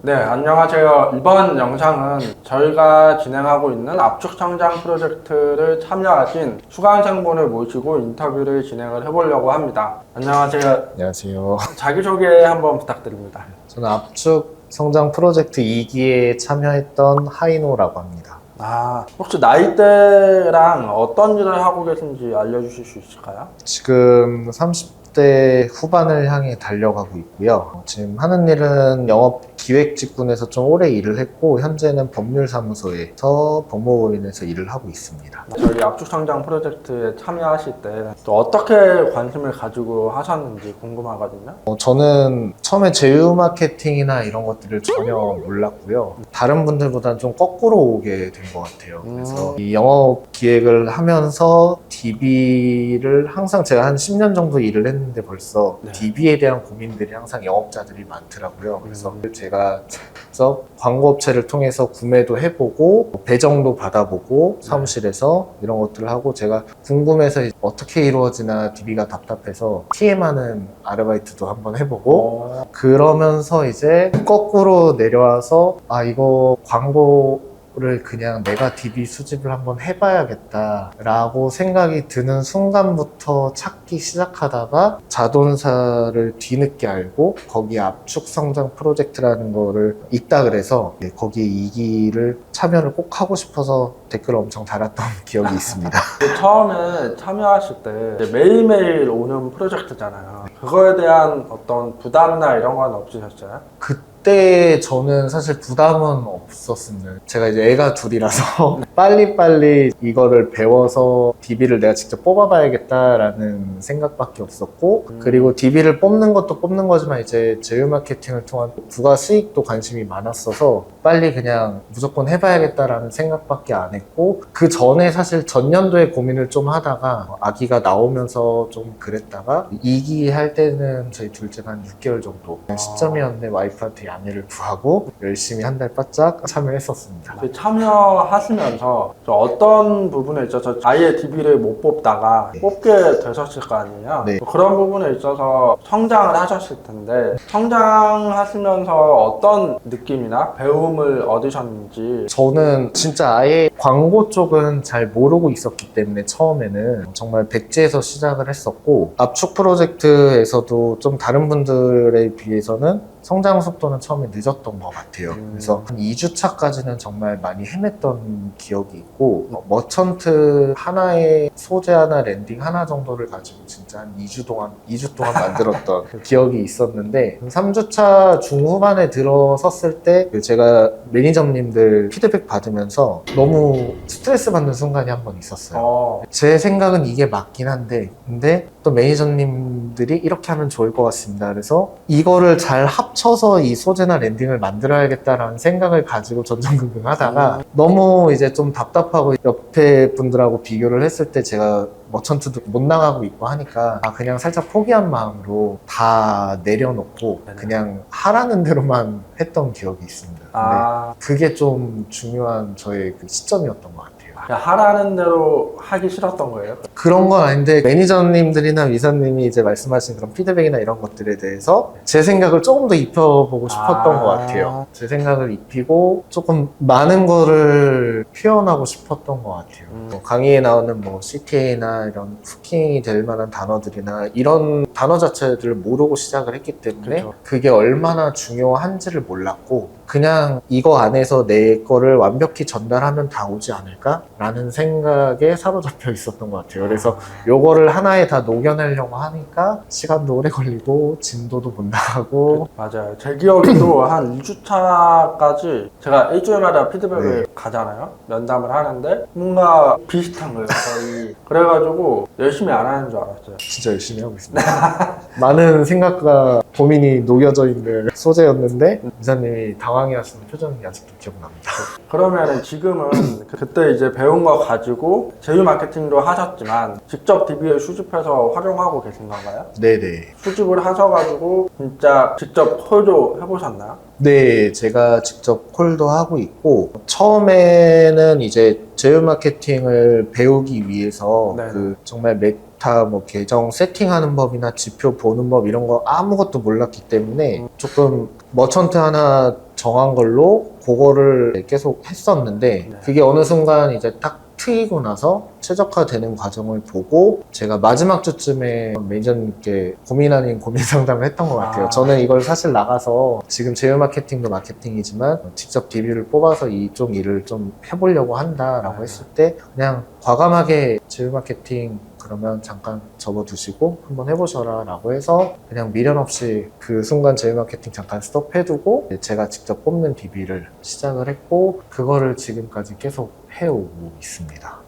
네, 안녕하세요. 이번 영상은 저희가 진행하고 있는 압축 성장 프로젝트를 참여하신 수강생분을 모시고 인터뷰를 진행을 해보려고 합니다. 안녕하세요. 안녕하세요. 자기소개 한번 부탁드립니다. 저는 압축 성장 프로젝트 2기에 참여했던 하이노라고 합니다. 혹시 나이대랑 어떤 일을 하고 계신지 알려주실 수 있을까요? 지금 30대 후반을 향해 달려가고 있고요. 지금 하는 일은 영업 기획 직군에서 좀 오래 일을 했고, 현재는 법률사무소에서 법무법인에서 일을 하고 있습니다. 저희 압축 성장 프로젝트에 참여하실 때 또 어떻게 관심을 가지고 하셨는지 궁금하거든요. 저는 처음에 제휴 마케팅이나 이런 것들을 전혀 몰랐고요. 다른 분들보다는 좀 거꾸로 오게 된 것 같아요. 그래서 이 영업 기획을 하면서 DB를 항상 제가 한 10년 정도 일을 했는데 벌써 DB에 대한 고민들이 항상 영업자들이 많더라고요. 그래서 제가 직접 광고업체를 통해서 구매도 해보고 배정도 받아보고 사무실에서 이런 것들을 하고, 제가 궁금해서 어떻게 이루어지나 DB가 답답해서 TM하는 아르바이트도 한번 해보고, 그러면서 이제 거꾸로 내려와서 이거 광고를 그냥 내가 DB 수집을 한번 해봐야겠다 라고 생각이 드는 순간부터 찾기 시작하다가 자동사를 뒤늦게 알고 거기에 압축 성장 프로젝트라는 거를 있다 그래서 거기에 2기를 참여를 꼭 하고 싶어서 댓글을 엄청 달았던 기억이 있습니다. 처음에 참여하실 때 매일매일 오는 프로젝트잖아요. 그거에 대한 어떤 부담이나 이런 건 없으셨어요? 그때 저는 사실 부담은 없었습니다. 제가 이제 애가 둘이라서 빨리빨리 이거를 배워서 DB를 내가 직접 뽑아봐야겠다라는 생각밖에 없었고, 그리고 DB를 뽑는 것도 뽑는 거지만 이제 제휴 마케팅을 통한 부가 수익도 관심이 많았어서 빨리 그냥 무조건 해봐야겠다라는 생각밖에 안 했고, 그 전에 사실 전년도에 고민을 좀 하다가 아기가 나오면서 좀 그랬다가 2기 할 때는 저희 둘째가 한 6개월 정도 시점이었는데 와이프한테 양해를 구하고 열심히 한 달 바짝 참여했었습니다. 참여하시면서 어떤 부분에 있어서 아예 DB를 못 뽑다가 뽑게 되셨을 거 아니에요? 네. 그런 부분에 있어서 성장을 하셨을 텐데, 성장하시면서 어떤 느낌이나 배움을 얻으셨는지. 저는 진짜 아예 광고 쪽은 잘 모르고 있었기 때문에 처음에는 정말 백지에서 시작을 했었고, 압축 프로젝트에서도 좀 다른 분들에 비해서는 성장 속도는 처음에 늦었던 것 같아요. 그래서 한 2주차까지는 정말 많이 헤맸던 기억이 있고, 머천트 하나의 소재 하나, 랜딩 하나 정도를 가지고 진짜 한 2주 동안 만들었던 기억이 있었는데, 3주차 중후반에 들어섰을 때 제가 매니저님들 피드백 받으면서 너무 스트레스 받는 순간이 한 번 있었어요. 제 생각은 이게 맞긴 한데, 근데 또 매니저님들이 이렇게 하면 좋을 것 같습니다. 그래서 이거를 잘 합쳐서 이 소재나 랜딩을 만들어야겠다라는 생각을 가지고 전전긍긍 하다가 너무 이제 좀 답답하고 옆에 분들하고 비교를 했을 때 제가 머천트도 못 나가고 있고 하니까 그냥 살짝 포기한 마음으로 다 내려놓고 그냥 하라는 대로만 했던 기억이 있습니다. 근데 그게 좀 중요한 저의 그 시점이었던 것 같아요. 하라는 대로 하기 싫었던 거예요? 그런 건 아닌데, 매니저님들이나 위사님이 이제 말씀하신 그런 피드백이나 이런 것들에 대해서 제 생각을 조금 더 입혀보고 싶었던 것 같아요. 제 생각을 입히고 조금 많은 거를 표현하고 싶었던 것 같아요. 강의에 나오는 CTA나 이런 후킹이 될 만한 단어들이나 이런 단어 자체들을 모르고 시작을 했기 때문에 그게 얼마나 중요한지를 몰랐고, 그냥 이거 안에서 내 거를 완벽히 전달하면 다 오지 않을까? 라는 생각에 사로잡혀 있었던 것 같아요. 그래서 요거를 하나에 다 녹여내려고 하니까 시간도 오래 걸리고 진도도 못 나가고. 맞아요. 제 기억에도 한 2주차까지 제가 일주일마다 피드백을 가잖아요. 면담을 하는데 뭔가 비슷한 거예요, 거의. 그래가지고 열심히 안 하는 줄 알았어요. 진짜 열심히 하고 있습니다. 많은 생각과 고민이 녹여져 있는 소재였는데 이사님이 당황해하시는 표정이 아직도 기억납니다. 그러면은 지금은 그때 이제 배운 거 가지고 제휴 마케팅도 하셨지만 직접 DB를 수집해서 활용하고 계신 건가요? 네네. 수집을 하셔가지고 진짜 직접 콜도 해보셨나요? 네, 제가 직접 콜도 하고 있고, 처음에는 이제 제휴 마케팅을 배우기 위해서 그 정말 메타 계정 세팅하는 법이나 지표 보는 법 이런 거 아무것도 몰랐기 때문에 조금 머천트 하나 정한 걸로 그거를 계속 했었는데 네. 그게 어느 순간 이제 딱 트이고 나서 최적화되는 과정을 보고 제가 마지막 주쯤에 매니저님께 고민 아닌 고민 상담을 했던 것 같아요. 저는 이걸 사실 나가서 지금 제휴 마케팅도 마케팅이지만 직접 DB를 뽑아서 이쪽 일을 좀 해보려고 한다라고 했을 때 그냥 과감하게 제휴 마케팅 그러면 잠깐 접어두시고 한번 해보셔라 라고 해서 그냥 미련 없이 그 순간 제휴 마케팅 잠깐 스톱해두고 제가 직접 뽑는 DB를 시작을 했고 그거를 지금까지 계속 해오고 있습니다.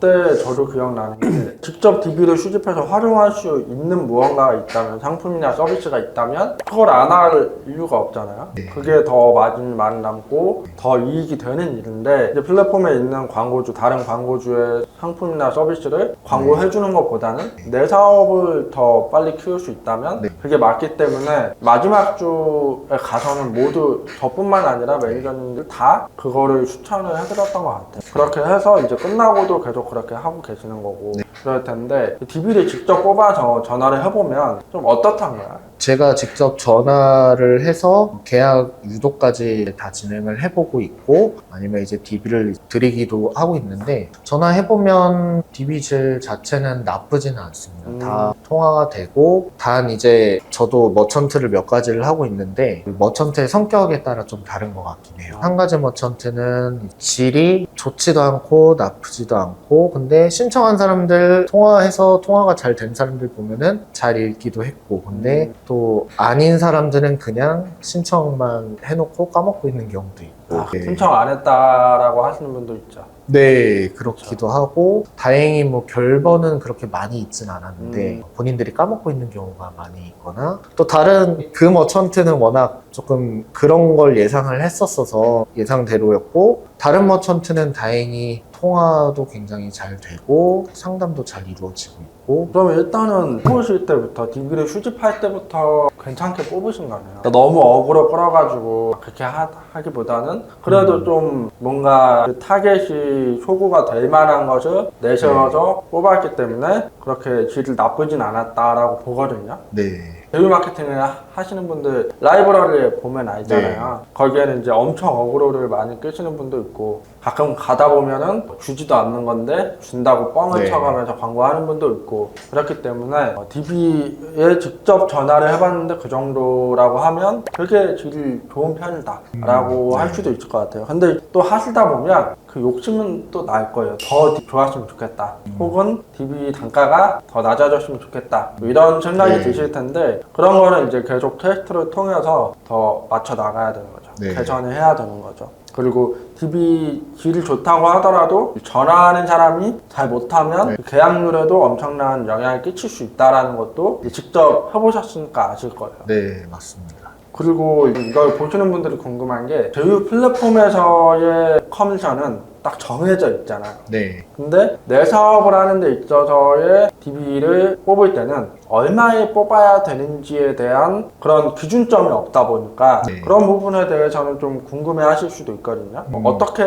그때 저도 기억나는 게 직접 DB를 수집해서 활용할 수 있는 무언가가 있다면, 상품이나 서비스가 있다면 그걸 안 할 이유가 없잖아요. 네. 그게 더 마진이 많이 남고 더 이익이 되는 일인데, 이제 플랫폼에 있는 광고주, 다른 광고주의 상품이나 서비스를 광고해주는 것보다는 내 사업을 더 빨리 키울 수 있다면 그게 맞기 때문에 마지막 주에 가서는 모두 저뿐만 아니라 매니저님들 다 그거를 추천을 해드렸던 것 같아요. 그렇게 해서 이제 끝나고도 계속 그렇게 하고 계시는 거고 그럴 텐데, DB를 직접 뽑아서 전화를 해보면 좀 어떻던가요? 제가 직접 전화를 해서 계약 유도까지 다 진행을 해보고 있고 아니면 이제 DB를 드리기도 하고 있는데 전화해보면 DB질 자체는 나쁘지는 않습니다. 다 통화가 되고 단 이제 저도 머천트를 몇 가지를 하고 있는데 그 머천트의 성격에 따라 좀 다른 것 같긴 해요. 한 가지 머천트는 질이 좋지도 않고 나쁘지도 않고 근데 신청한 사람들 통화해서 통화가 잘 된 사람들 보면은 잘 읽기도 했고 근데 또 아닌 사람들은 그냥 신청만 해놓고 까먹고 있는 경우도 있고 신청 안 했다라고 하시는 분도 있죠. 네, 그렇기도 하고 다행히 뭐 결번은 그렇게 많이 있진 않았는데 본인들이 까먹고 있는 경우가 많이 있거나 또 다른 그 머천트는 워낙 조금 그런 걸 예상을 했었어서 예상대로였고 다른 머천트는 다행히 통화도 굉장히 잘 되고 상담도 잘 이루어지고 있고 그러면 일단은 뽑으실 때부터, DB를 수집할 때부터 괜찮게 뽑으신 거네요. 너무 어그로 끌어가지고 그렇게 하기보다는 그래도 좀 뭔가 그 타겟이 소구가 될 만한 것을 내셔서 뽑았기 때문에 그렇게 질이 나쁘진 않았다라고 보거든요. 네. 제휴 마케팅을 하시는 분들 라이브러리에 보면 알잖아요. 거기에는 이제 엄청 어그로를 많이 끄시는 분도 있고 가끔 가다 보면은 주지도 않는 건데 준다고 뻥을 쳐가면서 광고하는 분도 있고 그렇기 때문에 DB에 직접 전화를 해봤는데 그 정도라고 하면 되게 질이 좋은 편이다 라고 할 수도 있을 것 같아요. 근데 또 하시다 보면 그 욕심은 또 날 거예요. 더 좋았으면 좋겠다. 혹은 DB 단가가 더 낮아졌으면 좋겠다. 뭐 이런 생각이 드실 텐데 그런 거는 이제 계속 테스트를 통해서 더 맞춰 나가야 되는 거죠. 개선을 해야 되는 거죠. 그리고 DB 질이 좋다고 하더라도 전화하는 사람이 잘 못하면 그 계약률에도 엄청난 영향을 끼칠 수 있다는 것도 직접 해보셨으니까 아실 거예요. 네, 맞습니다. 그리고 이걸 보시는 분들이 궁금한 게 제휴 플랫폼에서의 커미션은 딱 정해져 있잖아요. 네. 근데 내 사업을 하는 데 있어서의 DB를 뽑을 때는 얼마에 뽑아야 되는지에 대한 그런 기준점이 없다 보니까 그런 부분에 대해서는 좀 궁금해 하실 수도 있거든요. 어떻게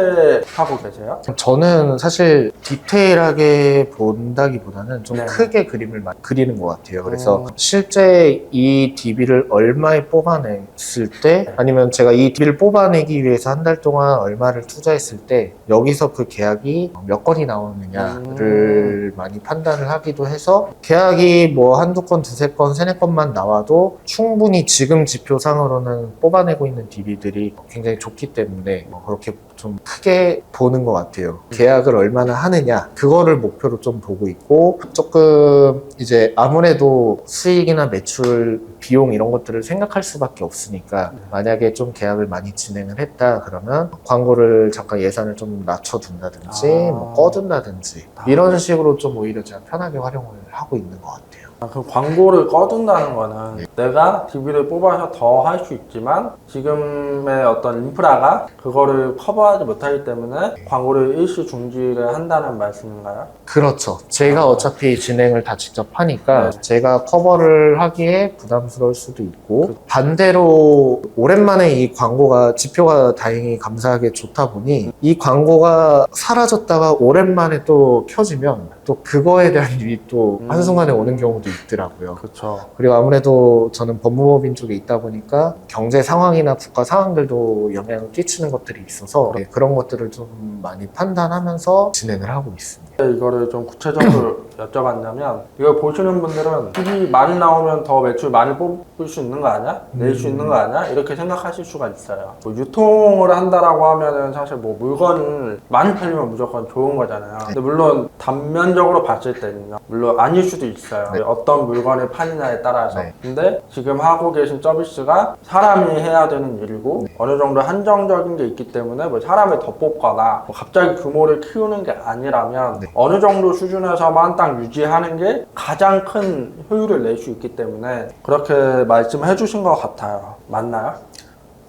하고 계세요? 저는 사실 디테일하게 본다기보다는 좀 크게 그림을 많이 그리는 것 같아요. 그래서 실제 이 DB를 얼마에 뽑아냈을 때 아니면 제가 이 DB를 뽑아내기 위해서 한 달 동안 얼마를 투자했을 때 여기서 그 계약이 몇 건이 나오느냐를 많이 판단을 하기도 해서 계약이 뭐 한두 건, 두세 건, 세네 건만 나와도 충분히 지금 지표상으로는 뽑아내고 있는 DB들이 굉장히 좋기 때문에 그렇게 좀 크게 보는 것 같아요. 계약을 얼마나 하느냐 그거를 목표로 좀 보고 있고 조금 이제 아무래도 수익이나 매출, 비용 이런 것들을 생각할 수밖에 없으니까 만약에 좀 계약을 많이 진행을 했다 그러면 광고를 잠깐 예산을 좀 낮춰둔다든지 뭐 꺼둔다든지 이런 식으로 좀 오히려 제가 편하게 활용을 하고 있는 것 같아요. 그 광고를 꺼둔다는 거는 내가 DB를 뽑아서 더 할 수 있지만 지금의 어떤 인프라가 그거를 커버하지 못하기 때문에 광고를 일시 중지를 한다는 말씀인가요? 그렇죠. 제가 어차피 진행을 다 직접 하니까 제가 커버를 하기에 부담스러울 수도 있고 반대로 오랜만에 이 광고가 지표가 다행히 감사하게 좋다 보니 이 광고가 사라졌다가 오랜만에 또 켜지면 또 그거에 대한 일이 또 한순간에 오는 경우도 경우도 있더라고요. 그렇죠. 그리고 아무래도 저는 법무법인 쪽에 있다 보니까 경제 상황이나 국가 상황들도 영향을 끼치는 것들이 있어서 네, 그런 것들을 좀 많이 판단하면서 진행을 하고 있습니다. 이거를 좀 구체적으로 여쭤봤냐면 이걸 보시는 분들은 TV 많이 나오면 더 매출 많이 뽑을 수 있는 거 아니야? 낼 수 있는 거 아니야? 이렇게 생각하실 수가 있어요. 뭐 유통을 한다라고 하면은 사실 뭐 물건을 많이 팔리면 무조건 좋은 거잖아요. 근데 물론 단면적으로 봤을 때는요. 물론 아닐 수도 있어요. 네. 어떤 물건을 파느냐에 따라서. 네. 근데 지금 하고 계신 서비스가 사람이 해야 되는 일이고 어느 정도 한정적인 게 있기 때문에 뭐 사람을 더 뽑거나 뭐 갑자기 규모를 키우는 게 아니라면 어느 정도 수준에서만 딱 유지하는 게 가장 큰 효율을 낼 수 있기 때문에 그렇게 말씀해 주신 것 같아요. 맞나요?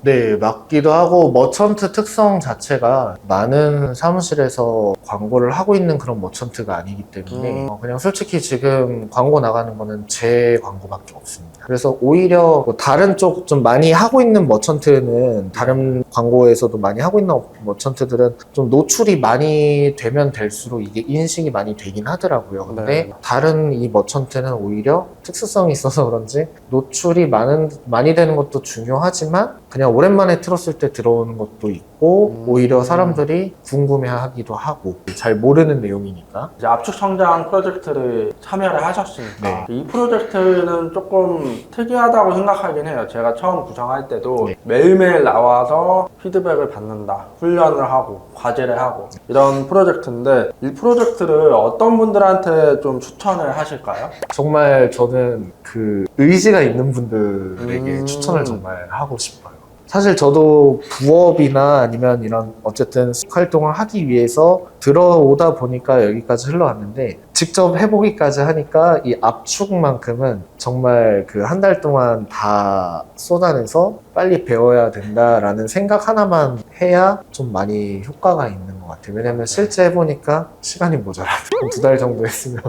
네, 맞기도 하고 머천트 특성 자체가 많은 사무실에서 광고를 하고 있는 그런 머천트가 아니기 때문에 그냥 솔직히 지금 광고 나가는 거는 제 광고밖에 없습니다. 그래서 오히려 뭐 다른 쪽 좀 많이 하고 있는 머천트는 다른 광고에서도 많이 하고 있는 머천트들은 좀 노출이 많이 되면 될수록 이게 인식이 많이 되긴 하더라고요. 근데 네. 다른 이 머천트는 오히려 특수성이 있어서 그런지 노출이 많이 되는 것도 중요하지만 그냥 오랜만에 틀었을 때 들어오는 것도 있고 오히려 사람들이 궁금해하기도 하고 잘 모르는 내용이니까. 이제 압축 성장 프로젝트를 참여를 하셨으니까 네. 이 프로젝트는 조금 특이하다고 생각하긴 해요. 제가 처음 구성할 때도 네. 매일매일 나와서 피드백을 받는다, 훈련을 하고 과제를 하고 이런 프로젝트인데 이 프로젝트를 어떤 분들한테 좀 추천을 하실까요? 정말 저는 그 의지가 있는 분들에게 추천을 정말 하고 싶어요. 사실 저도 부업이나 아니면 이런 어쨌든 활동을 하기 위해서 들어오다 보니까 여기까지 흘러왔는데 직접 해보기까지 하니까 이 압축만큼은 정말 그 한 달 동안 다 쏟아내서 빨리 배워야 된다라는 생각 하나만 해야 좀 많이 효과가 있는 것 같아요. 왜냐면 실제 해보니까 시간이 모자라요. 2달 정도 했으면.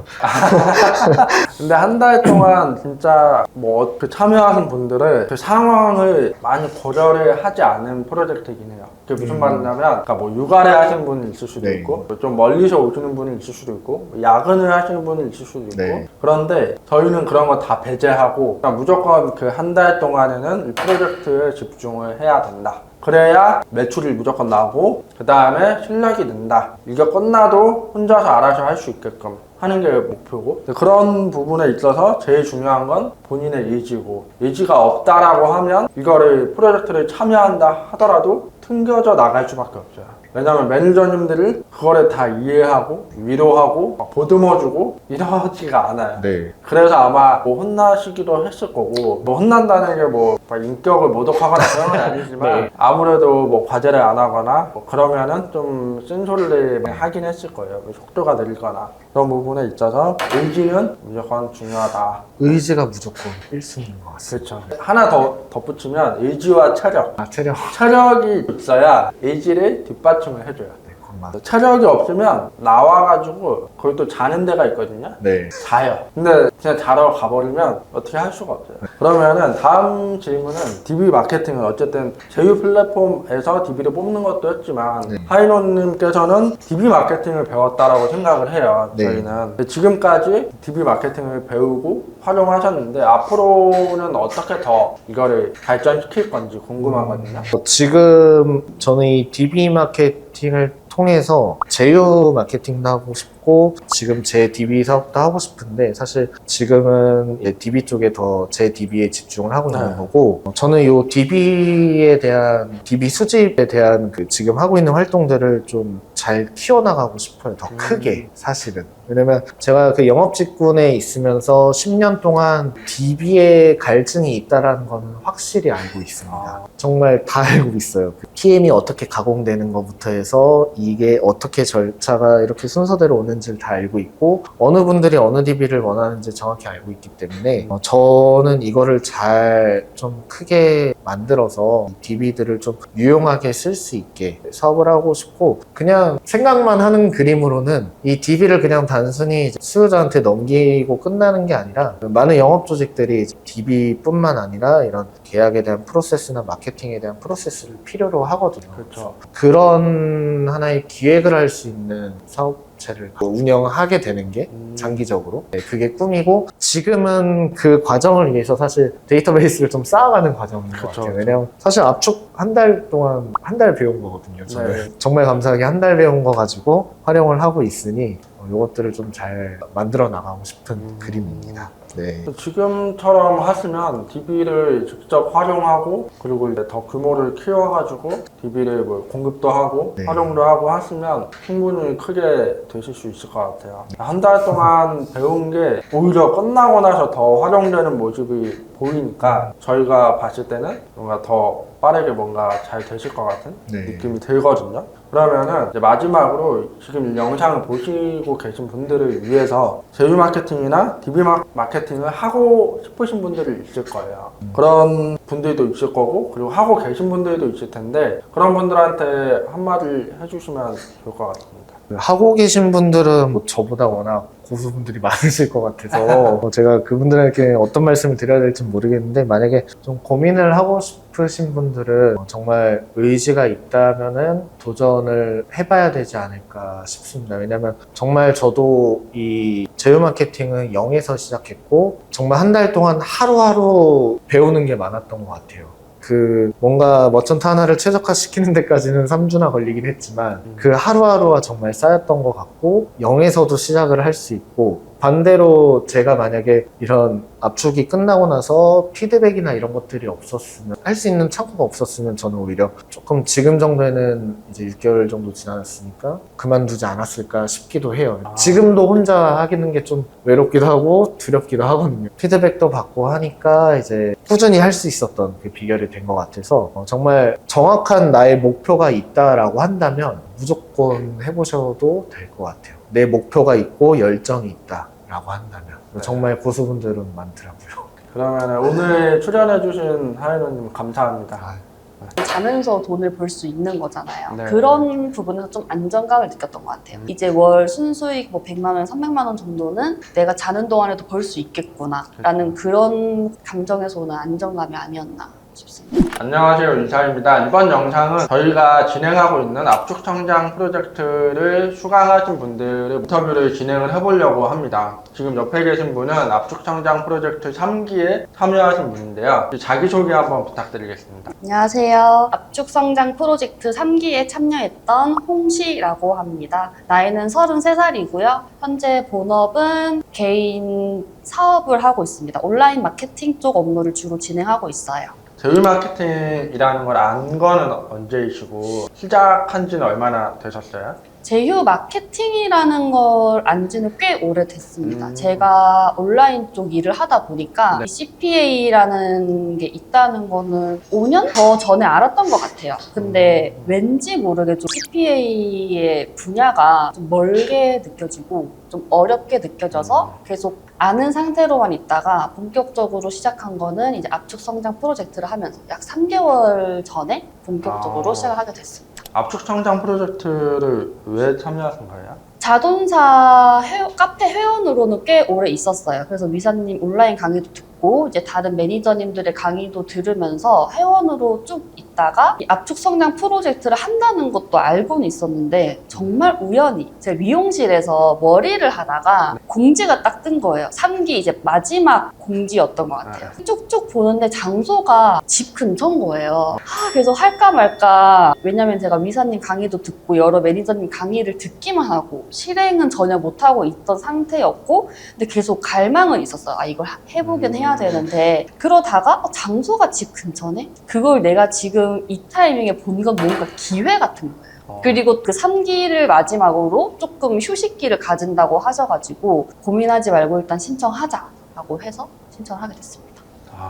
근데 한 달 동안 진짜 뭐 그 참여하신 분들은 그 상황을 많이 고려를 하지 않은 프로젝트이긴 해요. 그게 무슨 말이냐면 그러니까 뭐 육아를 하시는 분이 있을 수도 네. 있고 좀 멀리서 오시는 분이 있을 수도 있고 야근을 하시는 분이 있을 수도 있고 네. 그런데 저희는 그런 거 다 배제하고 그냥 무조건 그 한 달 동안에는 이 프로젝트에 집중을 해야 된다. 그래야 매출이 무조건 나오고 그 다음에 실력이 는다. 이게 끝나도 혼자서 알아서 할 수 있게끔 하는 게 목표고 그런 부분에 있어서 제일 중요한 건 본인의 의지고 의지가 없다라고 하면 이거를 프로젝트를 참여한다 하더라도 튕겨져 나갈 수밖에 없어요. 왜냐면 매니저님들이 그거를 다 이해하고 위로하고 막 보듬어주고 이러지가 않아요. 네. 그래서 아마 뭐 혼나시기도 했을 거고 뭐 혼난다는 게 뭐 인격을 모독하거나 그런 건 아니지만 네. 아무래도 뭐 과제를 안 하거나 뭐 그러면은 좀 쓴소리를 하긴 했을 거예요. 속도가 느리거나 그런 부분에 있어서 의지는 무조건 중요하다. 의지가 무조건 1순위인 것 같습니다. 그렇죠. 하나 더 덧붙이면 의지와 체력. 체력. 체력이 있어야 의지를 뒷받침을 해줘요. 네, 그건 맞 체력이 없으면 나와가지고 거기 또 자는 데가 있거든요. 네. 자요. 근데 그냥 자러 가버리면 어떻게 할 수가 없어요. 그러면은 다음 질문은 DB 마케팅은 어쨌든 제휴 플랫폼에서 DB를 뽑는 것도 했지만 네. 하이노님께서는 DB 마케팅을 배웠다라고 생각을 해요. 네. 저희는 지금까지 DB 마케팅을 배우고 활용하셨는데 앞으로는 어떻게 더 이거를 발전시킬 건지 궁금하거든요. 지금 저는 이 DB 마케팅을 통해서 제휴 마케팅도 하고 싶고 지금 제 DB 사업도 하고 싶은데 사실 지금은 DB 쪽에 더 제 DB에 집중을 하고 있는 네. 거고 저는 이 DB에 대한 DB 수집에 대한 그 지금 하고 있는 활동들을 좀 잘 키워나가고 싶어요. 더 크게 사실은. 왜냐면 제가 그 영업 직군에 있으면서 10년 동안 DB에 갈증이 있다라는 거는 확실히 알고 있습니다. 정말 다 알고 있어요. 그 PM이 어떻게 가공되는 것부터 해서 이게 어떻게 절차가 이렇게 순서대로 오는지를 다 알고 있고 어느 분들이 어느 DB를 원하는지 정확히 알고 있기 때문에 저는 이거를 잘 좀 크게 만들어서 DB들을 좀 유용하게 쓸 수 있게 사업을 하고 싶고 그냥 생각만 하는 그림으로는 이 DB를 그냥 단순히 수요자한테 넘기고 끝나는 게 아니라 많은 영업 조직들이 DB뿐만 아니라 이런 계약에 대한 프로세스나 마케팅에 대한 프로세스를 필요로 하거든요. 그렇죠. 그런 하나의 기획을 할 수 있는 사업 업체를 운영하게 되는 게 장기적으로 그게 꿈이고, 지금은 그 과정을 위해서 사실 데이터베이스를 좀 쌓아가는 과정인 것 그쵸, 같아요. 왜냐면 사실 압축 한 달 동안 한 달 배운 거거든요. 저는 네. 정말 감사하게 한 달 배운 거 가지고 활용을 하고 있으니 이것들을 좀 잘 만들어 나가고 싶은 그림입니다. 네. 지금처럼 하시면 DB를 직접 활용하고, 그리고 이제 더 규모를 키워가지고 DB를 뭐 공급도 하고 네. 활용도 하고 하시면 충분히 크게 되실 수 있을 것 같아요. 한 달 동안 배운 게 오히려 끝나고 나서 더 활용되는 모습이 보이니까 저희가 봤을 때는 뭔가 더 빠르게 뭔가 잘 되실 것 같은 네. 느낌이 들거든요. 그러면은 이제 마지막으로 지금 영상을 보시고 계신 분들을 위해서 제휴 마케팅이나 DB 마케팅을 하고 싶으신 분들이 있을 거예요. 그런 분들도 있을 거고, 그리고 하고 계신 분들도 있을 텐데, 그런 분들한테 한마디 해주시면 좋을 것 같습니다. 하고 계신 분들은 뭐 저보다 워낙 고수분들이 많으실 것 같아서 제가 그분들에게 어떤 말씀을 드려야 될지 모르겠는데, 만약에 좀 고민을 하고 싶으신 분들은 정말 의지가 있다면은 도전을 해봐야 되지 않을까 싶습니다. 왜냐면 정말 저도 이 제휴 마케팅은 0에서 시작했고, 정말 한 달 동안 하루하루 배우는 게 많았던 것 같아요. 뭔가 머천트 하나를 최적화시키는 데까지는 3주나 걸리긴 했지만 그 하루하루가 정말 쌓였던 것 같고, 0에서도 시작을 할 수 있고, 반대로 제가 만약에 이런 압축이 끝나고 나서 피드백이나 이런 것들이 없었으면, 할 수 있는 창구가 없었으면 저는 오히려 조금 지금 정도에는 이제 6개월 정도 지났으니까 그만두지 않았을까 싶기도 해요. 지금도 혼자 하기는 게 좀 외롭기도 하고 두렵기도 하거든요. 피드백도 받고 하니까 이제 꾸준히 할 수 있었던 그 비결이 된 것 같아서 정말 정확한 나의 목표가 있다라고 한다면 무조건 해보셔도 될 것 같아요. 내 목표가 있고 열정이 있다라고 한다면. 정말 고수분들은 많더라고요. 그러면 오늘 출연해주신 하이로님 감사합니다. 자면서 돈을 벌 수 있는 거잖아요. 네. 그런 부분에서 좀 안정감을 느꼈던 것 같아요. 이제 월 순수익 뭐 100만 원, 300만 원 정도는 내가 자는 동안에도 벌 수 있겠구나 라는 그런 감정에서 오는 안정감이 아니었나 싶습니다. 안녕하세요, 이사입니다. 이번 영상은 저희가 진행하고 있는 압축 성장 프로젝트를 수강하신 분들의 인터뷰를 진행을 해보려고 합니다. 지금 옆에 계신 분은 압축 성장 프로젝트 3기에 참여하신 분인데요. 자기소개 한번 부탁드리겠습니다. 안녕하세요. 압축 성장 프로젝트 3기에 참여했던 홍시라고 합니다. 나이는 33살이고요. 현재 본업은 개인 사업을 하고 있습니다. 온라인 마케팅 쪽 업무를 주로 진행하고 있어요. 제휴 마케팅이라는 걸 안 거는 언제이시고 시작한 지는 얼마나 되셨어요? 제휴 마케팅이라는 걸 안 지는 꽤 오래됐습니다. 제가 온라인 쪽 일을 하다 보니까 네. CPA라는 게 있다는 거는 5년 더 전에 알았던 것 같아요. 근데 왠지 모르게 좀 CPA의 분야가 좀 멀게 느껴지고 좀 어렵게 느껴져서 계속 아는 상태로만 있다가 본격적으로 시작한 거는 이제 압축 성장 프로젝트를 하면서 약 3개월 전에 본격적으로 시작을 하게 됐습니다. 압축 성장 프로젝트를 왜 참여하신 거예요? 자동차 카페 회원으로는 꽤 오래 있었어요. 그래서 위사님 온라인 강의도 듣고 이제 다른 매니저님들의 강의도 들으면서 회원으로 쭉 있다가 이 압축 성장 프로젝트를 한다는 것도 알고는 있었는데, 정말 우연히 제 미용실에서 머리를 하다가 공지가 딱 뜬 거예요. 3기 이제 마지막 공지였던 것 같아요. 쭉쭉 보는데 장소가 집 근처인 거예요. 그래서 할까 말까, 왜냐면 제가 위사님 강의도 듣고 여러 매니저님 강의를 듣기만 하고 실행은 전혀 못하고 있던 상태였고, 근데 계속 갈망은 있었어요. 이걸 해보긴 해야 되는데, 그러다가 장소가 집 근처네? 그걸 내가 지금 이 타이밍에 본 건 뭔가 기회 같은 거예요. 그리고 그 3기를 마지막으로 조금 휴식기를 가진다고 하셔가지고 고민하지 말고 일단 신청하자라고 해서 신청을 하게 됐습니다.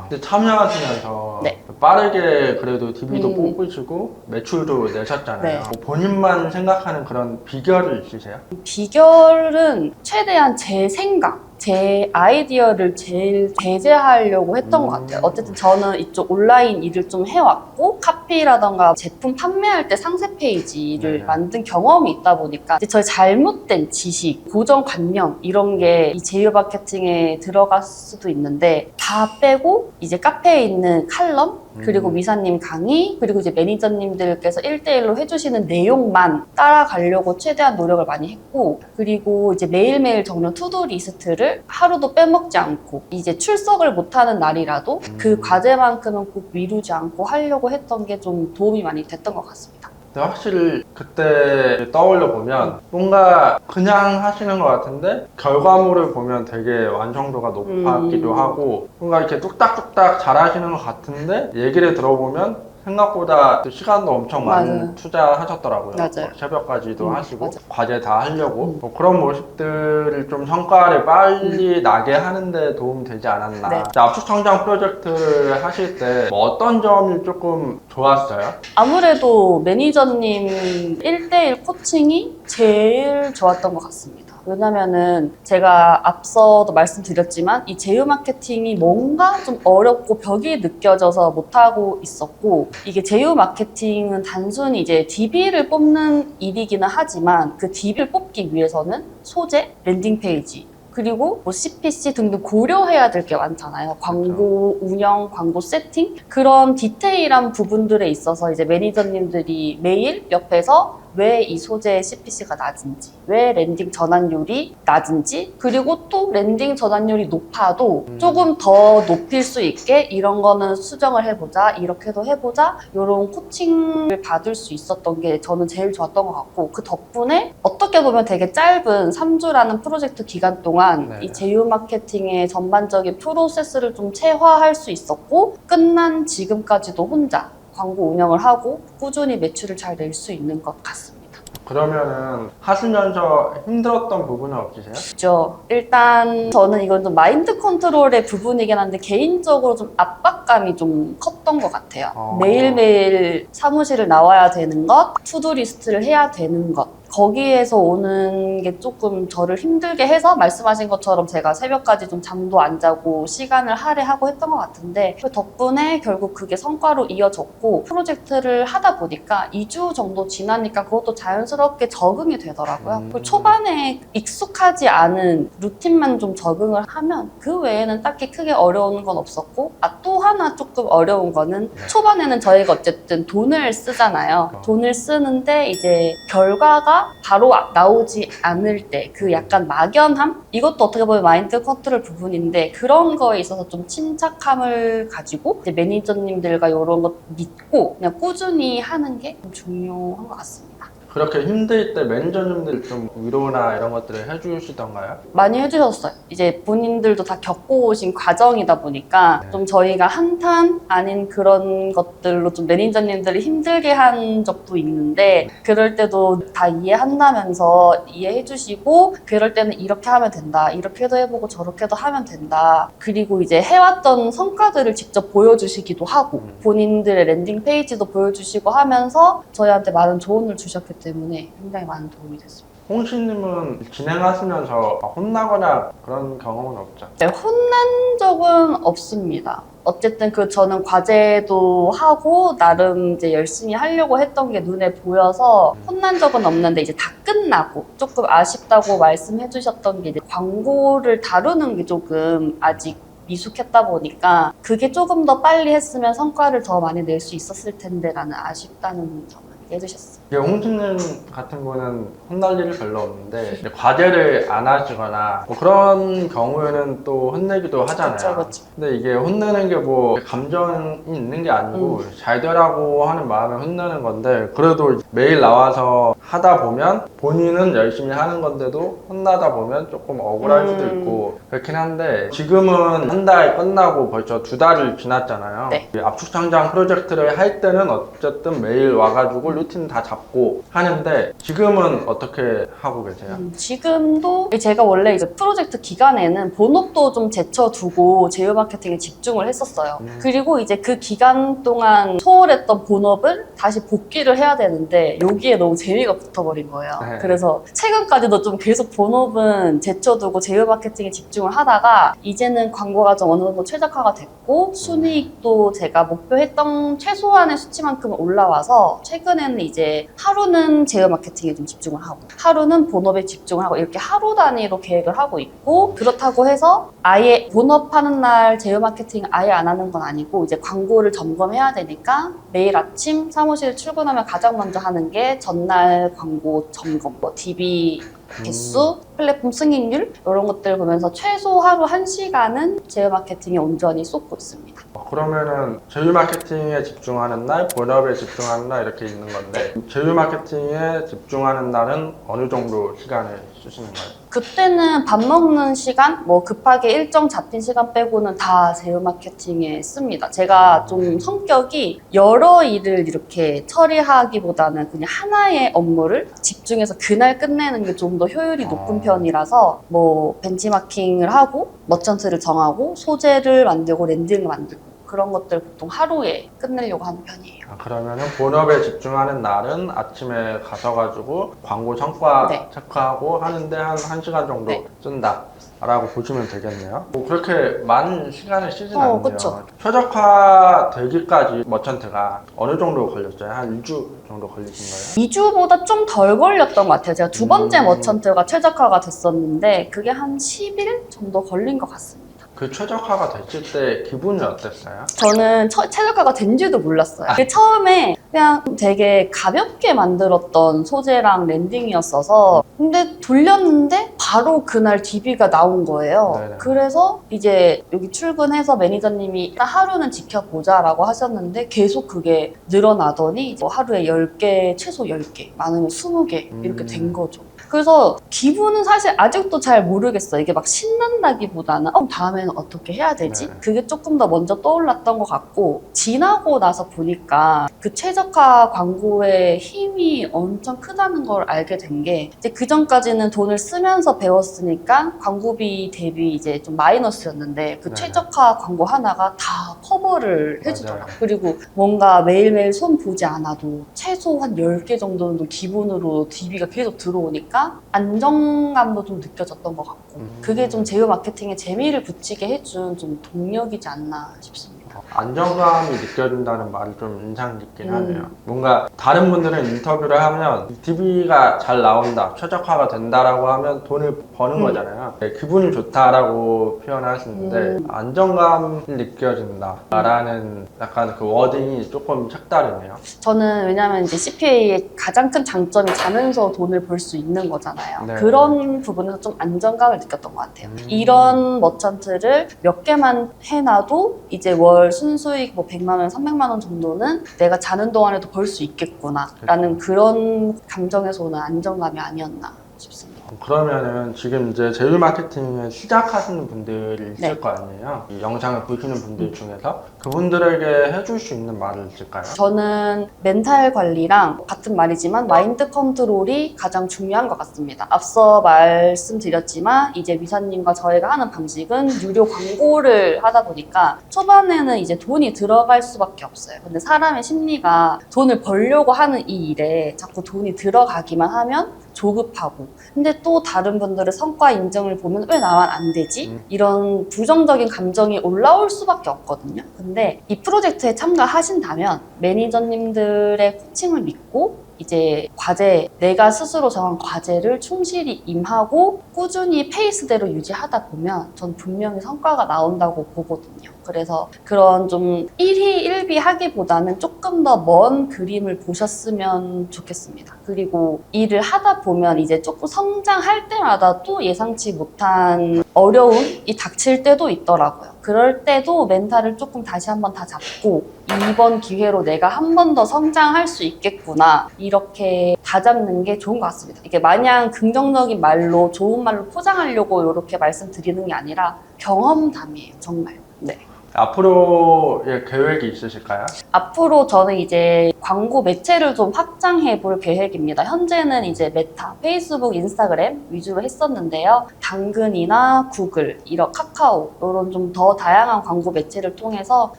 근데 참여하시면서 네. 빠르게 그래도 DB도 뽑으시고 매출도 내셨잖아요. 네. 뭐 본인만 생각하는 그런 비결이 있으세요? 비결은 최대한 제 생각, 제 아이디어를 제일 배제하려고 했던 것 같아요. 어쨌든 저는 이쪽 온라인 일을 좀 해왔고, 카피라던가 제품 판매할 때 상세 페이지를 만든 경험이 있다 보니까 이제 저의 잘못된 지식, 고정관념 이런 게 이 제휴 마케팅에 들어갈 수도 있는데 다 빼고 이제 카페에 있는 칼럼, 그리고 위사님 강의, 그리고 이제 매니저님들께서 1대1로 해주시는 내용만 따라가려고 최대한 노력을 많이 했고, 그리고 이제 매일매일 적는 투두 리스트를 하루도 빼먹지 않고, 이제 출석을 못하는 날이라도 그 과제만큼은 꼭 미루지 않고 하려고 했던 게 좀 도움이 많이 됐던 것 같습니다. 근데 확실히 그때 떠올려 보면 뭔가 그냥 하시는 것 같은데 결과물을 보면 되게 완성도가 높았기도 하고 뭔가 이렇게 뚝딱뚝딱 잘 하시는 것 같은데 얘기를 들어보면 생각보다 또 시간도 엄청 많이 맞아요. 투자하셨더라고요. 맞아요. 새벽까지도 하시고 맞아요. 과제 다 하려고 뭐 그런 모습들을 좀 성과를 빨리 나게 하는데 도움 되지 않았나. 네. 압축 성장 프로젝트를 하실 때 뭐 어떤 점이 조금 좋았어요? 아무래도 매니저님 1대1 코칭이 제일 좋았던 것 같습니다. 왜냐면은 제가 앞서도 말씀드렸지만 이 제휴 마케팅이 뭔가 좀 어렵고 벽이 느껴져서 못하고 있었고, 이게 제휴 마케팅은 단순히 이제 DB를 뽑는 일이기는 하지만 그 DB를 뽑기 위해서는 소재, 랜딩 페이지, 그리고 뭐 CPC 등등 고려해야 될 게 많잖아요. 광고 운영, 광고 세팅, 그런 디테일한 부분들에 있어서 이제 매니저님들이 매일 옆에서 왜 이 소재의 CPC가 낮은지, 왜 랜딩 전환율이 낮은지, 그리고 또 랜딩 전환율이 높아도 조금 더 높일 수 있게 이런 거는 수정을 해보자, 이렇게도 해보자, 이런 코칭을 받을 수 있었던 게 저는 제일 좋았던 것 같고, 그 덕분에 어떻게 보면 되게 짧은 3주라는 프로젝트 기간 동안 네. 이 제휴 마케팅의 전반적인 프로세스를 좀 체화할 수 있었고, 끝난 지금까지도 혼자 광고 운영을 하고 꾸준히 매출을 잘 낼 수 있는 것 같습니다. 그러면은 하시면서 힘들었던 부분은 없으세요? 그죠. 일단 저는 이건 좀 마인드 컨트롤의 부분이긴 한데 개인적으로 좀 압박감이 좀 컸던 것 같아요. 매일매일 사무실을 나와야 되는 것, 투두 리스트를 해야 되는 것, 거기에서 오는 게 조금 저를 힘들게 해서 말씀하신 것처럼 제가 새벽까지 좀 잠도 안 자고 시간을 할애하고 했던 것 같은데, 그 덕분에 결국 그게 성과로 이어졌고 프로젝트를 하다 보니까 2주 정도 지나니까 그것도 자연스럽게 적응이 되더라고요. 그리고 초반에 익숙하지 않은 루틴만 좀 적응을 하면 그 외에는 딱히 크게 어려운 건 없었고, 또 하나 조금 어려운 거는 초반에는 저희가 어쨌든 돈을 쓰잖아요. 돈을 쓰는데 이제 결과가 바로 나오지 않을 때 그 약간 막연함? 이것도 어떻게 보면 마인드 컨트롤 부분인데, 그런 거에 있어서 좀 침착함을 가지고 이제 매니저님들과 이런 것 믿고 그냥 꾸준히 하는 게 좀 중요한 것 같습니다. 그렇게 힘들 때 매니저님들 좀 위로나 이런 것들을 해주시던가요? 많이 해주셨어요. 이제 본인들도 다 겪고 오신 과정이다 보니까 좀 저희가 한탄 아닌 그런 것들로 좀 매니저님들이 힘들게 한 적도 있는데, 그럴 때도 다 이해한다면서 이해해주시고, 그럴 때는 이렇게 하면 된다, 이렇게도 해보고 저렇게도 하면 된다, 그리고 이제 해왔던 성과들을 직접 보여주시기도 하고 본인들의 랜딩 페이지도 보여주시고 하면서 저희한테 많은 조언을 주셨기 때문에 굉장히 많은 도움이 됐습니다. 홍시님은 진행하시면서 혼나거나 그런 경험은 없죠? 네, 혼난 적은 없습니다. 어쨌든 저는 과제도 하고 나름 이제 열심히 하려고 했던 게 눈에 보여서 혼난 적은 없는데, 이제 다 끝나고 조금 아쉽다고 말씀해 주셨던 게 이제 광고를 다루는 게 조금 아직 미숙했다 보니까 그게 조금 더 빨리 했으면 성과를 더 많이 낼 수 있었을 텐데 라는 아쉽다는 점을 해주셨어요. 홍시님 같은 거는 혼날 일이 별로 없는데 이제 과제를 안 하시거나 뭐 그런 경우에는 또 혼내기도 하잖아요. 그쵸. 근데 이게 혼내는 게 뭐 감정이 있는 게 아니고 잘 되라고 하는 마음에 혼내는 건데, 그래도 매일 나와서 하다 보면 본인은 열심히 하는 건데도 혼나다 보면 조금 억울할 수도 있고 그렇긴 한데, 지금은 한 달 끝나고 벌써 2달이 지났잖아요. 네. 압축 성장 프로젝트를 할 때는 어쨌든 매일 와가지고 루틴 다 잡고 하는데, 지금은 어떻게 하고 계세요? 지금도 제가 원래 이제 프로젝트 기간에는 본업도 좀 제쳐두고 제휴 마케팅에 집중을 했었어요. 그리고 이제 그 기간 동안 소홀했던 본업을 다시 복귀를 해야 되는데 여기에 너무 재미가 붙어버린 거예요. 네. 그래서 최근까지도 좀 계속 본업은 제쳐두고 제휴 마케팅에 집중을 하다가 이제는 광고가 좀 어느 정도 최적화가 됐고 순이익도 제가 목표했던 최소한의 수치만큼 올라와서 최근에 초반에는 이제 하루는 제휴 마케팅에 좀 집중을 하고 하루는 본업에 집중을 하고 이렇게 하루 단위로 계획을 하고 있고, 그렇다고 해서 아예 본업하는 날 제휴 마케팅 아예 안 하는 건 아니고 이제 광고를 점검해야 되니까 매일 아침 사무실 출근하면 가장 먼저 하는 게 전날 광고 점검, 뭐 DB 개수, 플랫폼 승인율 이런 것들 보면서 최소 하루 1시간은 제휴 마케팅에 온전히 쏟고 있습니다. 그러면은 제휴 마케팅에 집중하는 날, 본업에 집중하는 날 이렇게 있는 건데, 제휴 마케팅에 집중하는 날은 어느 정도 시간을 쓰시는 거예요? 그때는 밥 먹는 시간, 뭐 급하게 일정 잡힌 시간 빼고는 다 제휴 마케팅에 씁니다. 제가 좀 성격이 여러 일을 이렇게 처리하기보다는 그냥 하나의 업무를 집중해서 그날 끝내는 게 좀 더 효율이 높은 편이라서 뭐 벤치마킹을 하고 머천트를 정하고 소재를 만들고 랜딩을 만들고 그런 것들 보통 하루에 끝내려고 하는 편이에요. 그러면은 본업에 집중하는 날은 아침에 가셔가지고 광고 성과 네. 체크하고 하는데 한 1시간 정도 네. 쓴다 라고 보시면 되겠네요. 뭐 그렇게 많은 시간을 쓰진 않네요. 그쵸. 최적화 되기까지 머천트가 어느 정도 걸렸어요? 한 2주 정도 걸리신 거예요? 2주보다 좀 덜 걸렸던 것 같아요. 제가 두 번째 머천트가 최적화가 됐었는데 그게 한 10일 정도 걸린 것 같습니다. 그 최적화가 됐을 때 기분이 어땠어요? 저는 최적화가 된지도 몰랐어요. 처음에 그냥 되게 가볍게 만들었던 소재랑 랜딩이었어서 근데 돌렸는데 바로 그날 DB가 나온 거예요. 네네. 그래서 이제 여기 출근해서 매니저님이 일단 하루는 지켜보자 라고 하셨는데 계속 그게 늘어나더니 뭐 하루에 10개, 최소 10개, 많으면 20개 이렇게 된 거죠. 그래서 기분은 사실 아직도 잘 모르겠어요. 이게 막 신난다기보다는 다음에는 어떻게 해야 되지? 네. 그게 조금 더 먼저 떠올랐던 것 같고 지나고 나서 보니까 그 최적화 광고의 힘이 엄청 크다는 걸 알게 된 게 이제 그 전까지는 돈을 쓰면서 배웠으니까 광고비 대비 이제 좀 마이너스였는데 그 네. 최적화 광고 하나가 다 커버를 해주더라고요. 맞아요. 그리고 뭔가 매일매일 손 보지 않아도 최소 한 10개 정도는 기본으로 DB가 계속 들어오니까 안정감도 좀 느껴졌던 것 같고 그게 좀 제휴 마케팅에 재미를 붙이게 해준 좀 동력이지 않나 싶습니다. 안정감이 느껴진다는 말이 좀 인상 깊긴 하네요. 뭔가 다른 분들은 인터뷰를 하면 DB가 잘 나온다, 최적화가 된다라고 하면 돈을 버는 거잖아요. 네, 기분이 좋다라고 표현하시는데 안정감이 느껴진다라는 약간 그 워딩이 조금 색다르네요. 저는 왜냐면 이제 CPA의 가장 큰 장점이 자면서 돈을 벌 수 있는 거잖아요. 네. 그런 부분에서 좀 안정감을 느꼈던 것 같아요. 이런 머천트를 몇 개만 해놔도 이제 월 순수익 뭐 100만 원, 300만 원 정도는 내가 자는 동안에도 벌 수 있겠구나 라는 그런 감정에서 오는 안정감이 아니었나 싶습니다. 그러면은 지금 이제 제휴 마케팅을 시작하시는 분들이 있을 네. 거 아니에요? 이 영상을 보시는 분들 중에서 그분들에게 해줄 수 있는 말은 있을까요? 저는 멘탈 관리랑 같은 말이지만 마인드 컨트롤이 가장 중요한 것 같습니다. 앞서 말씀드렸지만 이제 미사님과 저희가 하는 방식은 유료 광고를 하다 보니까 초반에는 이제 돈이 들어갈 수밖에 없어요. 근데 사람의 심리가 돈을 벌려고 하는 이 일에 자꾸 돈이 들어가기만 하면 조급하고 근데 또 다른 분들의 성과 인정을 보면 왜 나만 안 되지? 이런 부정적인 감정이 올라올 수밖에 없거든요. 근데 이 프로젝트에 참가하신다면 매니저님들의 코칭을 믿고 이제 과제, 내가 스스로 정한 과제를 충실히 임하고 꾸준히 페이스대로 유지하다 보면 전 분명히 성과가 나온다고 보거든요. 그래서 그런 좀 1희 1비 하기보다는 조금 더 먼 그림을 보셨으면 좋겠습니다. 그리고 일을 하다 보면 이제 조금 성장할 때마다 또 예상치 못한 어려움이 닥칠 때도 있더라고요. 그럴 때도 멘탈을 조금 다시 한번 다 잡고 이번 기회로 내가 한 번 더 성장할 수 있겠구나 이렇게 다잡는 게 좋은 것 같습니다. 이게 마냥 긍정적인 말로 좋은 말로 포장하려고 이렇게 말씀드리는 게 아니라 경험담이에요. 정말. 네. 앞으로의 계획이 있으실까요? 앞으로 저는 이제 광고 매체를 좀 확장해 볼 계획입니다. 현재는 이제 메타, 페이스북, 인스타그램 위주로 했었는데요. 당근이나 구글, 이런 카카오 이런 좀 더 다양한 광고 매체를 통해서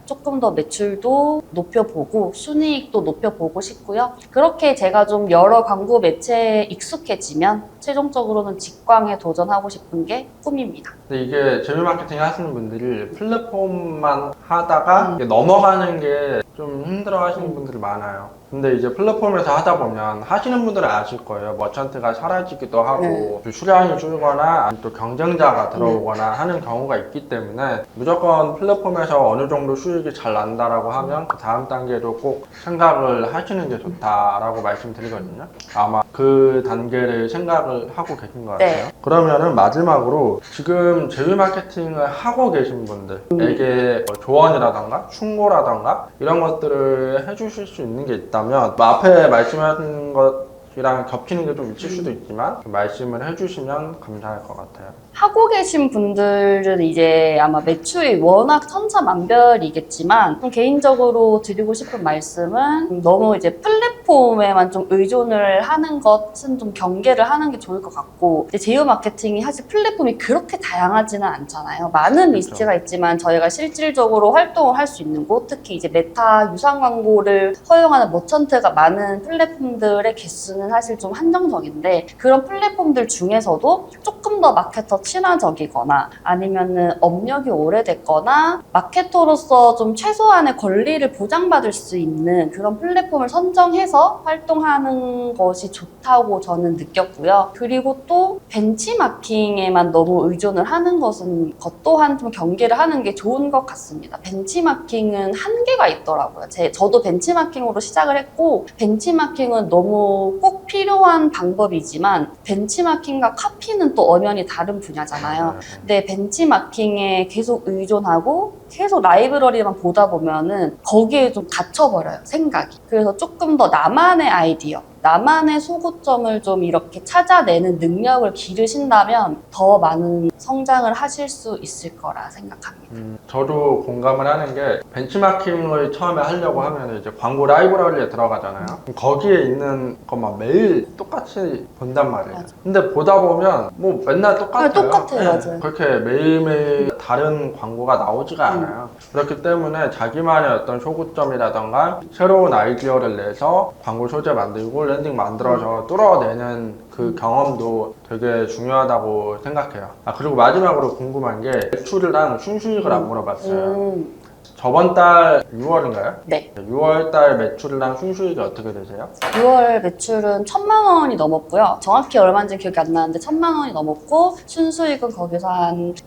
조금 더 매출도 높여보고 순이익도 높여보고 싶고요. 그렇게 제가 좀 여러 광고 매체에 익숙해지면 최종적으로는 직광에 도전하고 싶은 게 꿈입니다. 근데 이게 재미 마케팅 하시는 분들이 플랫폼만 하다가 이게 넘어가는 게 좀 힘들어 하시는 분들이 많아요. 근데 이제 플랫폼에서 하다 보면 하시는 분들은 아실 거예요. 머천트가 사라지기도 하고 또 수량이 줄거나 아니면 또 경쟁자가 들어오거나 하는 경우가 있기 때문에 무조건 플랫폼에서 어느 정도 수익이 잘 난다라고 하면 그 다음 단계도 꼭 생각을 하시는 게 좋다라고 말씀드리거든요. 아마 그 단계를 생각을 하고 계신 것 같아요. 네. 그러면은 마지막으로 지금 제휴 마케팅을 하고 계신 분들에게 뭐 조언이라던가 충고라던가 이런 것들을 해주실 수 있는 게 있다면 뭐 앞에 말씀하신 것이랑 겹치는 게 좀 있을 수도 있지만 말씀을 해주시면 감사할 것 같아요. 하고 계신 분들은 이제 아마 매출이 워낙 천차만별이겠지만 개인적으로 드리고 싶은 말씀은 너무 이제 플랫폼에만 좀 의존을 하는 것은 좀 경계를 하는 게 좋을 것 같고, 이제 제휴 마케팅이 사실 플랫폼이 그렇게 다양하지는 않잖아요. 많은 리스트가 있지만 저희가 실질적으로 활동을 할 수 있는 곳, 특히 이제 메타 유상 광고를 허용하는 머천트가 많은 플랫폼들의 개수는 사실 좀 한정적인데, 그런 플랫폼들 중에서도 조금 더 마케터 친화적이거나 아니면은 업력이 오래됐거나 마케터로서 좀 최소한의 권리를 보장받을 수 있는 그런 플랫폼을 선정해서 활동하는 것이 좋다고 저는 느꼈고요. 그리고 또 벤치마킹에만 너무 의존을 하는 것은 것 또한 좀 경계를 하는 게 좋은 것 같습니다. 벤치마킹은 한계가 있더라고요. 저도 벤치마킹으로 시작을 했고, 벤치마킹은 너무 꼭 필요한 방법이지만 벤치마킹과 카피는 또 엄연히 다른 분야잖아요. 근데 벤치마킹에 계속 의존하고 계속 라이브러리만 보다 보면은 거기에 좀 갇혀버려요, 생각이. 그래서 조금 더 나만의 아이디어, 나만의 소구점을 좀 이렇게 찾아내는 능력을 기르신다면 더 많은 성장을 하실 수 있을 거라 생각합니다. 저도 공감을 하는 게 벤치마킹을 처음에 하려고 하면 이제 광고 라이브러리에 들어가잖아요. 거기에 있는 것만 매일 똑같이 본단 말이에요. 맞아. 근데 보다 보면 뭐 맨날 똑같아요. 똑같아요, 맞아요. 그렇게 매일매일 다른 광고가 나오지가 않아요. 그렇기 때문에 자기만의 어떤 소구점이라던가 새로운 아이디어를 내서 광고 소재 만들고 랜딩 만들어서 뚫어내는 그 경험도 되게 중요하다고 생각해요. 그리고 마지막으로 궁금한 게 매출이랑 순수익을 안 물어봤어요. 저번 달 6월인가요? 네. 6월 달 매출이랑 순수익이 어떻게 되세요? 6월 매출은 1,000만 원이 넘었고요. 정확히 얼마인지 기억이 안 나는데 1,000만 원이 넘었고, 순수익은 거기서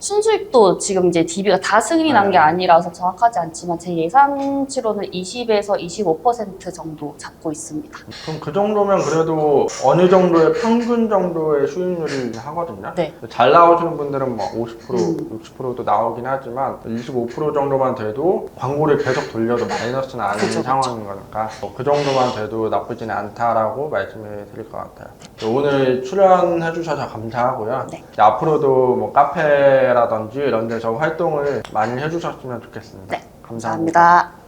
순수익도 지금 이제 DB가 다 승인이 난 게 아니라서 정확하지 않지만 제 예상치로는 20에서 25% 정도 잡고 있습니다. 그럼 그 정도면 그래도 어느 정도의 평균 정도의 수익률을 하거든요. 네. 잘 나오시는 분들은 뭐 50%, 60%도 나오긴 하지만 25% 정도만 돼도 광고를 계속 돌려도 마이너스는 아닌 그쵸. 상황인 거니까 그 정도만 돼도 나쁘지는 않다라고 말씀을 드릴 것 같아요. 오늘 출연해 주셔서 감사하고요. 네. 앞으로도 뭐 카페라든지 이런 데서 활동을 많이 해주셨으면 좋겠습니다. 네. 감사합니다. 감사합니다.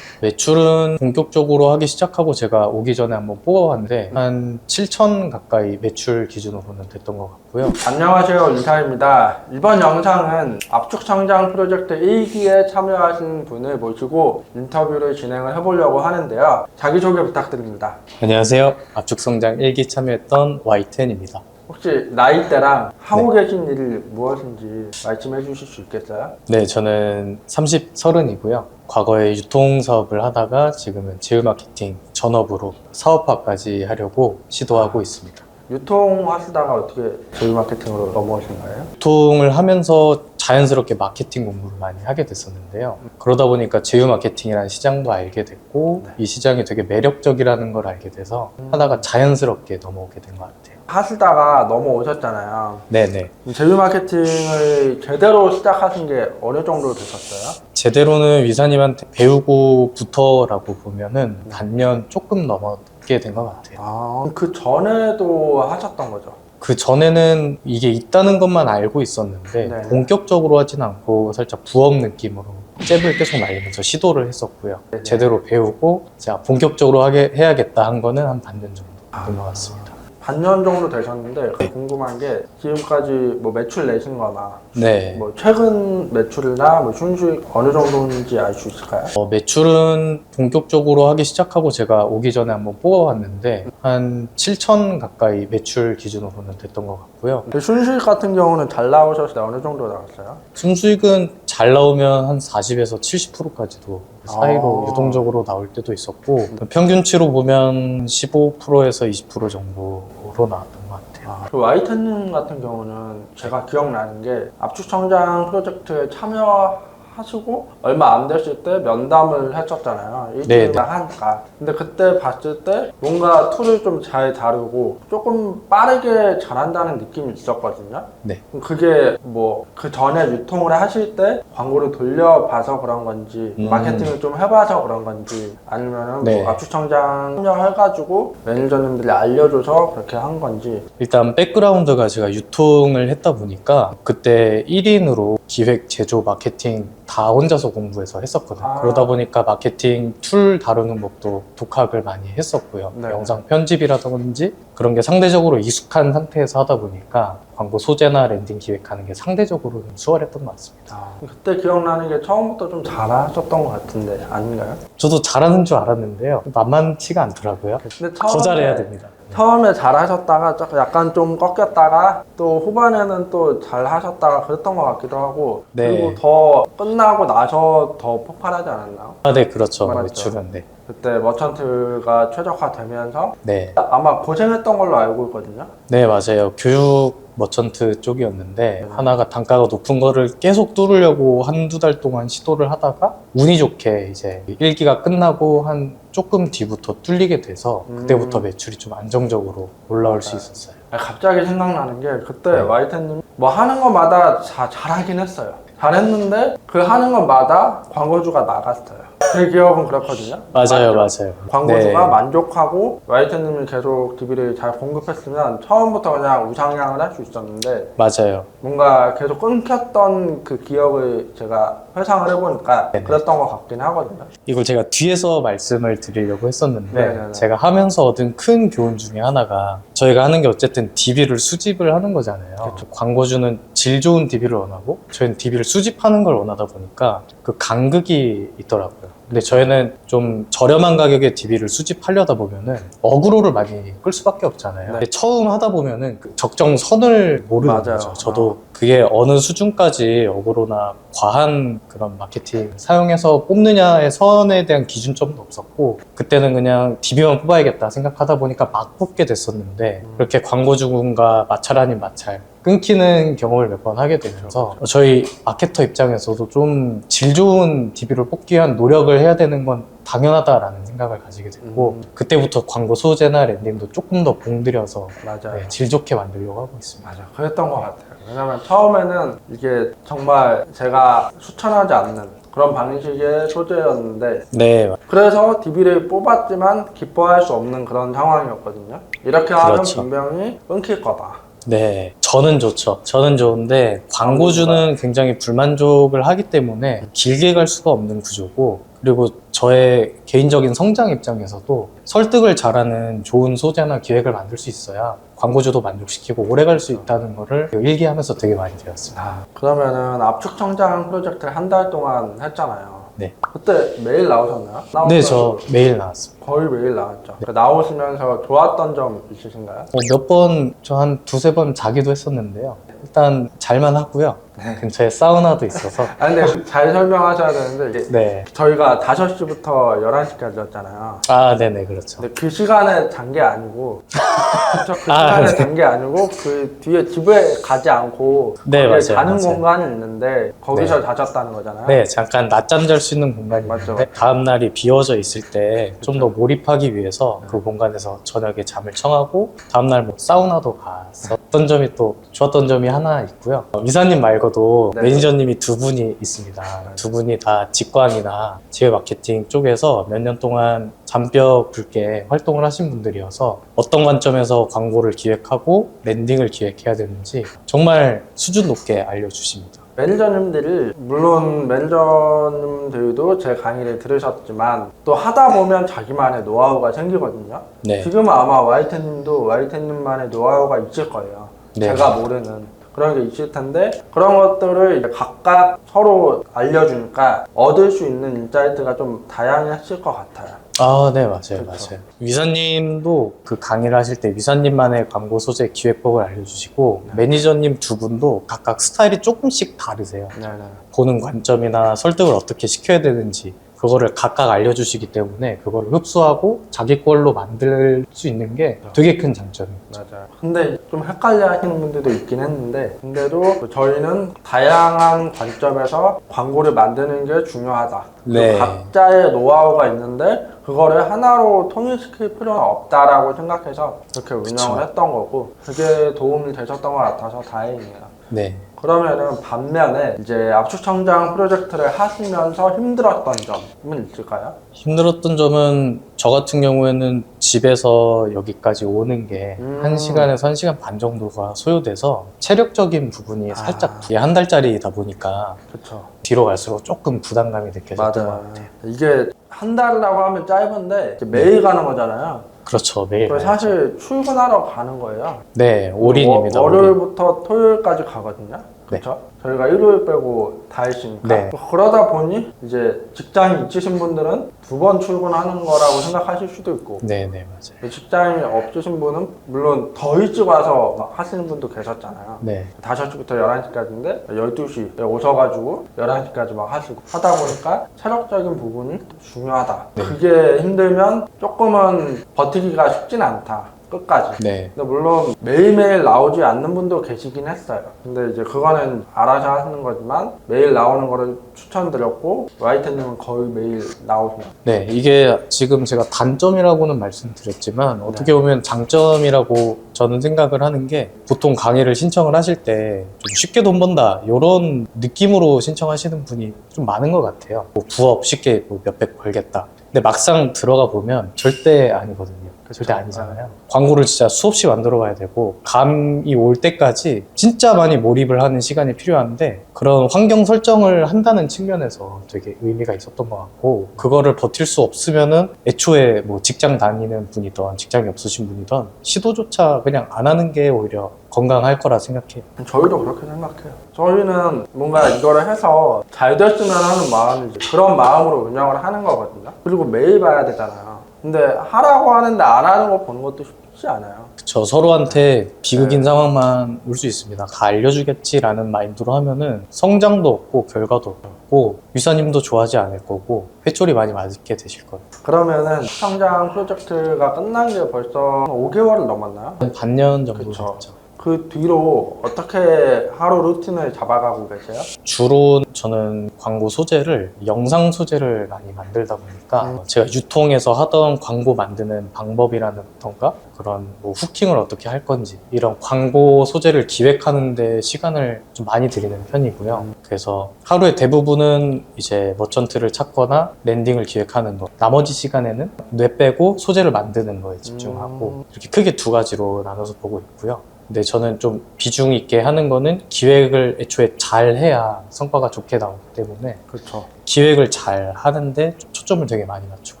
매출은 본격적으로 하기 시작하고 제가 오기 전에 한번 뽑아봤는데 한 7천 가까이 매출 기준으로는 됐던 것 같고요. 안녕하세요, 이사입니다. 이번 영상은 압축 성장 프로젝트 1기에 참여하신 분을 모시고 인터뷰를 진행을 해보려고 하는데요. 자기소개 부탁드립니다. 안녕하세요. 압축성장 1기 참여했던 Y10입니다. 혹시 나이대랑 하고 계신 일이 무엇인지 말씀해 주실 수 있겠어요? 네, 저는 30이고요. 과거에 유통 사업을 하다가 지금은 제휴 마케팅 전업으로 사업화까지 하려고 시도하고 있습니다. 유통하시다가 어떻게 제휴 마케팅으로 넘어오신 거예요? 유통을 하면서 자연스럽게 마케팅 공부를 많이 하게 됐었는데요. 그러다 보니까 제휴 마케팅이라는 시장도 알게 됐고 이 시장이 되게 매력적이라는 걸 알게 돼서 하다가 자연스럽게 넘어오게 된 것 같아요. 하시다가 넘어오셨잖아요. 네네. 제휴 마케팅을 제대로 시작하신 게 어느 정도 되셨어요? 제대로는 위사님한테 배우고부터라고 보면은 반년 조금 넘게 된 것 같아요. 그 전에도 하셨던 거죠? 그 전에는 이게 있다는 것만 알고 있었는데 네. 본격적으로 하진 않고 살짝 부업 느낌으로 잽을 계속 날리면서 시도를 했었고요. 네. 제대로 배우고 자 본격적으로 해야겠다 한 거는 한 반년 정도 된 것 같습니다. 반년 정도 되셨는데 궁금한 게 지금까지 뭐 매출 내신 거나 네. 뭐 최근 매출이나 뭐 순수익 어느 정도인지 알 수 있을까요? 매출은 본격적으로 하기 시작하고 제가 오기 전에 한번 뽑아봤는데 한 7천 가까이 매출 기준으로는 됐던 것 같고요. 그 순수익 같은 경우는 잘 나오셨을 때 어느 정도 나왔어요? 순수익은 잘 나오면 한 40에서 70%까지도 사이로 유동적으로 나올 때도 있었고 평균치로 보면 15%에서 20% 정도로 나왔던 것 같아요. 그 와이트님 같은 경우는 제가 기억나는 게 압축성장 프로젝트에 참여하시고 얼마 안 됐을 때 면담을 했었잖아요. 일주일만 하니까. 근데 그때 봤을 때 뭔가 툴을 좀 잘 다루고 조금 빠르게 잘한다는 느낌이 있었거든요. 네. 그게 뭐 그 전에 유통을 하실 때 광고를 돌려봐서 그런 건지 마케팅을 좀 해봐서 그런 건지 아니면은 네. 뭐 압축성장 참여해가지고 매니저님들이 알려줘서 그렇게 한 건지. 일단 백그라운드가 제가 유통을 했다 보니까 그때 1인으로 기획, 제조, 마케팅 다 혼자서 공부해서 했었거든요. 그러다 보니까 마케팅 툴 다루는 법도 독학을 많이 했었고요. 네. 영상 편집이라든지 그런 게 상대적으로 익숙한 상태에서 하다 보니까 광고 소재나 랜딩 기획하는 게 상대적으로 좀 수월했던 것 같습니다. 그때 기억나는 게 처음부터 좀 잘하셨던 것 같은데 아닌가요? 저도 잘하는 줄 알았는데요. 만만치가 않더라고요. 근데 더 잘해야 됩니다. 처음에 잘하셨다가 약간 좀 꺾였다가 또 후반에는 또 잘하셨다가 그랬던 것 같기도 하고. 네. 그리고 더 끝나고 나서 더 폭발하지 않았나요? 네, 그렇죠. 맞죠. 매출은. 네. 그때 머천트가 최적화되면서 네. 아마 고생했던 걸로 알고 있거든요. 네, 맞아요. 교육 머천트 쪽이었는데 하나가 단가가 높은 거를 계속 뚫으려고 한두 달 동안 시도를 하다가 운이 좋게 이제 1기가 끝나고 한 조금 뒤부터 뚫리게 돼서 그때부터 매출이 좀 안정적으로 올라올 수 있었어요. 갑자기 생각나는 게 그때 네. 와이트님 뭐 하는 것마다 잘하긴 했어요. 잘했는데 그 하는 것마다 광고주가 나갔어요. 제 기억은 그렇거든요. 맞아요, 맞죠? 맞아요. 광고주가 네. 만족하고 와이트님이 계속 DB를 잘 공급했으면 처음부터 그냥 우상향을 할 수 있었는데 맞아요. 뭔가 계속 끊겼던 그 기억을 제가 회상을 해보니까 네네. 그랬던 것 같긴 하거든요. 이걸 제가 뒤에서 말씀을 드리려고 했었는데 네네네. 제가 하면서 얻은 큰 교훈 중에 하나가 저희가 하는 게 어쨌든 DB를 수집을 하는 거잖아요. 광고주는 질 좋은 DB를 원하고 저희는 DB를 수집하는 걸 원하다 보니까 그 간극이 있더라고요. 근데 저희는 좀 저렴한 가격의 DB를 수집하려다 보면은 어그로를 많이 끌 수밖에 없잖아요. 네. 근데 처음 하다 보면은 그 적정선을 모르는 맞아요. 거죠. 저도 그게 어느 수준까지 어그로나 과한 그런 마케팅 사용해서 뽑느냐의 선에 대한 기준점도 없었고 그때는 그냥 DB만 뽑아야겠다 생각하다 보니까 막 뽑게 됐었는데 그렇게 광고주군과 마찰 아닌 마찰 끊기는 경험을 몇 번 하게 되면서 저희 마케터 입장에서도 좀 질 좋은 DB를 뽑기 위한 노력을 해야 되는 건 당연하다라는 생각을 가지게 됐고 그때부터 광고 소재나 랜딩도 조금 더 공들여서 맞아요. 질 좋게 만들려고 하고 있습니다. 맞아, 그랬던 것 같아요. 왜냐면 처음에는 이게 정말 제가 추천하지 않는 그런 방식의 소재였는데 네, 그래서 DB를 뽑았지만 기뻐할 수 없는 그런 상황이었거든요. 이렇게 하면 그렇죠. 분명히 끊길 거다. 네, 저는 좋죠. 저는 좋은데 광고주는 굉장히 불만족을 하기 때문에 길게 갈 수가 없는 구조고 그리고 저의 개인적인 성장 입장에서도 설득을 잘하는 좋은 소재나 기획을 만들 수 있어야 광고주도 만족시키고 오래 갈 수 있다는 거를 일기하면서 되게 많이 배웠습니다. 그러면은 압축성장 프로젝트를 한 달 동안 했잖아요. 네. 그때 매일 나오셨나요? 네, 저 매일 나왔습니다. 거의 매일 나왔죠. 나오시면서 좋았던 점 있으신가요? 몇 번, 저 한 두세 번 자기도 했었는데요. 일단 잘만 하고요. 근처에 사우나도 있어서. 아니 근데 잘 설명하셔야 되는데 이게 네. 저희가 5시부터 11시까지였잖아요. 아, 네네, 그렇죠. 근데 그 시간에 잔 게 아니고 그쵸? 그 아, 시간에 네. 잔 게 아니고 그 뒤에 집에 가지 않고 네, 거기에 맞아요, 자는 맞아요. 공간이 있는데 거기서 자셨다는 거잖아요. 네, 잠깐 낮잠 잘 수 있는 공간이 맞죠. 있는데 다음 날이 비어져 있을 때 좀 더 몰입하기 위해서 그 공간에서 저녁에 잠을 청하고 다음 날 뭐 사우나도 갔었던 점이 또 좋았던 점이 하나 있고요. 이사님 말고도 네. 매니저님이 두 분이 있습니다. 두 분이 다 직관이나 지회 마케팅 쪽에서 몇 년 동안 잔뼈 굵게 활동을 하신 분들이어서 어떤 관점에서 광고를 기획하고 랜딩을 기획해야 되는지 정말 수준 높게 알려주십니다. 매니저님들이 물론 매니저님들도 제 강의를 들으셨지만 또 하다 보면 자기만의 노하우가 생기거든요. 네. 지금은 아마 와이트님도 와이트님만의 노하우가 있을 거예요. 네. 제가 모르는. 그런 게 있을 텐데 그런 것들을 이제 각각 서로 알려주니까 얻을 수 있는 인사이트가 좀 다양했을 것 같아요. 아, 네, 맞아요, 그렇죠. 맞아요. 위사님도 그 강의를 하실 때 위사님만의 광고 소재 기획법을 알려주시고 매니저님 두 분도 각각 스타일이 조금씩 다르세요. 네네. 보는 관점이나 설득을 어떻게 시켜야 되는지 그거를 각각 알려주시기 때문에 그거를 흡수하고 자기 걸로 만들 수 있는 게 되게 큰 장점이에요. 맞아요. 근데 좀 헷갈려 하시는 분들도 있긴 했는데 근데도 저희는 다양한 관점에서 광고를 만드는 게 중요하다. 네. 각자의 노하우가 있는데 그거를 하나로 통일시킬 필요는 없다라고 생각해서 그렇게 운영을 했던 거고 그게 도움이 되셨던 것 같아서 다행이에요. 네. 그러면은 반면에 이제 압축 성장 프로젝트를 하시면서 힘들었던 점은 있을까요? 힘들었던 점은 저 같은 경우에는 집에서 여기까지 오는 게 1시간에서 1시간 반 정도가 소요돼서 체력적인 부분이 살짝 이게 한 달짜리다 보니까 그렇죠. 뒤로 갈수록 조금 부담감이 느껴졌던 것 맞아요. 같아요. 이게 한 달이라고 하면 짧은데 이제 매일 가는 거잖아요. 그렇죠. 매일 그래서 가야죠. 사실 출근하러 가는 거예요. 네, 올인입니다. 올인. 월요일부터 토요일까지 가거든요. 그렇죠? 저희가 일요일 빼고 다 있으니까. 네. 그러다 보니 이제 직장이 있으신 분들은 2번 출근하는 거라고 생각하실 수도 있고 네, 네, 맞아요. 직장이 없으신 분은 물론 더 일찍 와서 막 하시는 분도 계셨잖아요. 네. 5시부터 11시까지인데 12시에 오셔가지고 11시까지 막 하시고 하다 보니까 체력적인 부분이 중요하다. 네. 그게 힘들면 조금은 버티기가 쉽진 않다. 끝까지. 네. 근데 물론 매일매일 나오지 않는 분도 계시긴 했어요. 근데 이제 그거는 알아서 하시는 거지만 매일 나오는 거를 추천드렸고 와이트님은 거의 매일 나오시면 네, 이게 지금 제가 단점이라고는 말씀드렸지만 어떻게 보면 장점이라고 저는 생각을 하는 게 보통 강의를 신청을 하실 때 좀 쉽게 돈 번다 이런 느낌으로 신청하시는 분이 좀 많은 것 같아요. 뭐 부업 쉽게 뭐 몇백 벌겠다. 근데 막상 들어가 보면 절대 아니거든요. 절대 아니잖아요. 광고를 진짜 수없이 만들어 봐야 되고 감이 올 때까지 진짜 많이 몰입을 하는 시간이 필요한데 그런 환경 설정을 한다는 측면에서 되게 의미가 있었던 것 같고 그거를 버틸 수 없으면은 애초에 뭐 직장 다니는 분이든 직장이 없으신 분이든 시도조차 그냥 안 하는 게 오히려 건강할 거라 생각해요. 저희도 그렇게 생각해요. 저희는 뭔가 이거를 해서 잘 됐으면 하는 마음이지 그런 마음으로 운영을 하는 거거든요. 그리고 매일 봐야 되잖아요. 근데 하라고 하는데 안 하는 거 보는 것도 쉽지 않아요. 그쵸. 서로한테 비극인 상황만 올 수 있습니다. 다 알려주겠지라는 마인드로 하면은 성장도 없고 결과도 없고 위사님도 좋아하지 않을 거고 회초리 많이 맞게 되실 거예요. 그러면은 성장 프로젝트가 끝난 게 벌써 5개월을 넘었나요? 한 반년 정도 그쵸. 됐죠. 그 뒤로 어떻게 하루 루틴을 잡아가고 계세요? 주로 저는 광고 소재를 영상 소재를 많이 만들다 보니까 제가 유통에서 하던 광고 만드는 방법이라던가 그런 뭐 후킹을 어떻게 할 건지 이런 광고 소재를 기획하는 데 시간을 좀 많이 들이는 편이고요. 그래서 하루의 대부분은 이제 머천트를 찾거나 랜딩을 기획하는 거 나머지 시간에는 뇌 빼고 소재를 만드는 거에 집중하고 이렇게 크게 두 가지로 나눠서 보고 있고요. 근데 저는 좀 비중 있게 하는 거는 기획을 애초에 잘 해야 성과가 좋게 나오기 때문에 그렇죠. 기획을 잘 하는데 좀 초점을 되게 많이 맞추고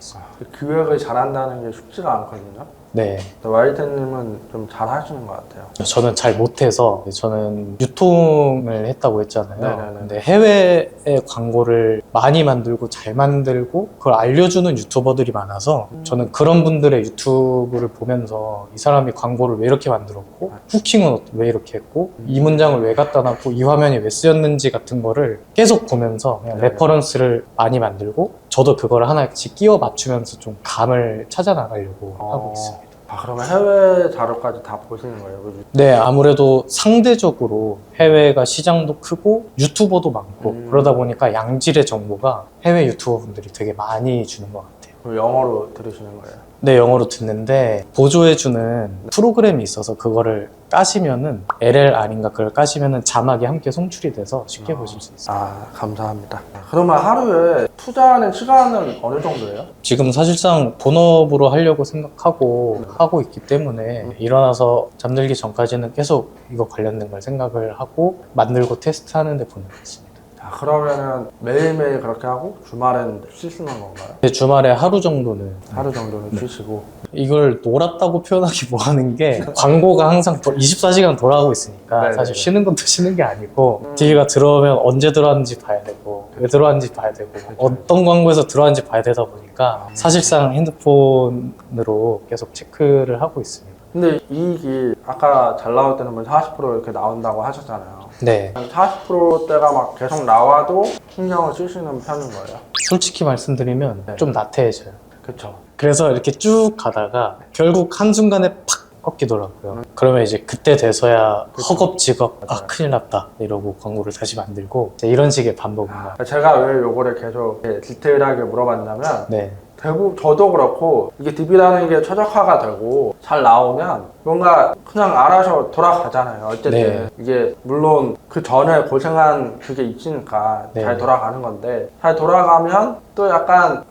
있어요. 기획을 잘한다는 게 쉽지가 않거든요. 네. 와이트님은 좀 잘하시는 것 같아요. 저는 잘 못해서 저는 유통을 했다고 했잖아요. 네네네. 근데 해외에 광고를 많이 만들고 잘 만들고 그걸 알려주는 유튜버들이 많아서 저는 그런 분들의 유튜브를 보면서 이 사람이 광고를 왜 이렇게 만들었고 후킹은 왜 이렇게 했고 이 문장을 왜 갖다 놨고 이 화면이 왜 쓰였는지 같은 거를 계속 보면서 그냥 네네. 레퍼런스를 많이 만들고 저도 그걸 하나씩 끼워 맞추면서 좀 감을 찾아 나가려고 하고 있습니다. 그러면 해외 자료까지 다 보시는 거예요? 그죠? 네, 아무래도 상대적으로 해외가 시장도 크고 유튜버도 많고 그러다 보니까 양질의 정보가 해외 유튜버분들이 되게 많이 주는 것 같아요. 그럼 영어로 들으시는 거예요? 네, 영어로 듣는데 보조해주는 프로그램이 있어서 그거를 까시면은 LLR인가 그걸 까시면은 자막이 함께 송출이 돼서 쉽게 보실 수 있어요. 감사합니다. 그러면 하루에 투자하는 시간은 어느 정도예요? 지금 사실상 본업으로 하려고 생각하고 하고 있기 때문에 일어나서 잠들기 전까지는 계속 이거 관련된 걸 생각을 하고 만들고 테스트하는 데 보내고 있습니다. 그러면은 매일매일 그렇게 하고 주말엔 쉬시는 건가요? 근데 주말에 하루 정도는 하루 정도는 쉬시고. 이걸 놀았다고 표현하기 뭐하는 게 광고가 항상 24시간 돌아가고 있으니까 네네네. 사실 쉬는 것도 쉬는 게 아니고 TV가 들어오면 언제 들어왔는지 봐야 되고 왜 들어왔는지 봐야 되고 어떤 광고에서 들어왔는지 봐야 되다 보니까 사실상 핸드폰으로 계속 체크를 하고 있습니다. 근데 이익이 아까 잘 나올 때는 뭐 40% 이렇게 나온다고 하셨잖아요. 네, 40%대가 막 계속 나와도 신경을 쓰시는 편인 거예요. 솔직히 말씀드리면 네. 좀 나태해져요. 그쵸. 그래서 이렇게 쭉 가다가 결국 한순간에 팍 꺾이더라고요. 그러면 이제 그때 돼서야 그쵸. 허겁지겁 맞아요. 큰일 났다 이러고 광고를 다시 만들고 이제 이런 식의 반복입니다. 제가 왜 요거를 계속 이렇게 디테일하게 물어봤냐면 네. 대부분 저도 그렇고 이게 DB라는 게 최적화가 되고 잘 나오면 뭔가 그냥 알아서 돌아가잖아요. 어쨌든 네. 이게 물론 그 전에 고생한 그게 있으니까 네. 잘 돌아가는 건데 잘 돌아가면 또 약간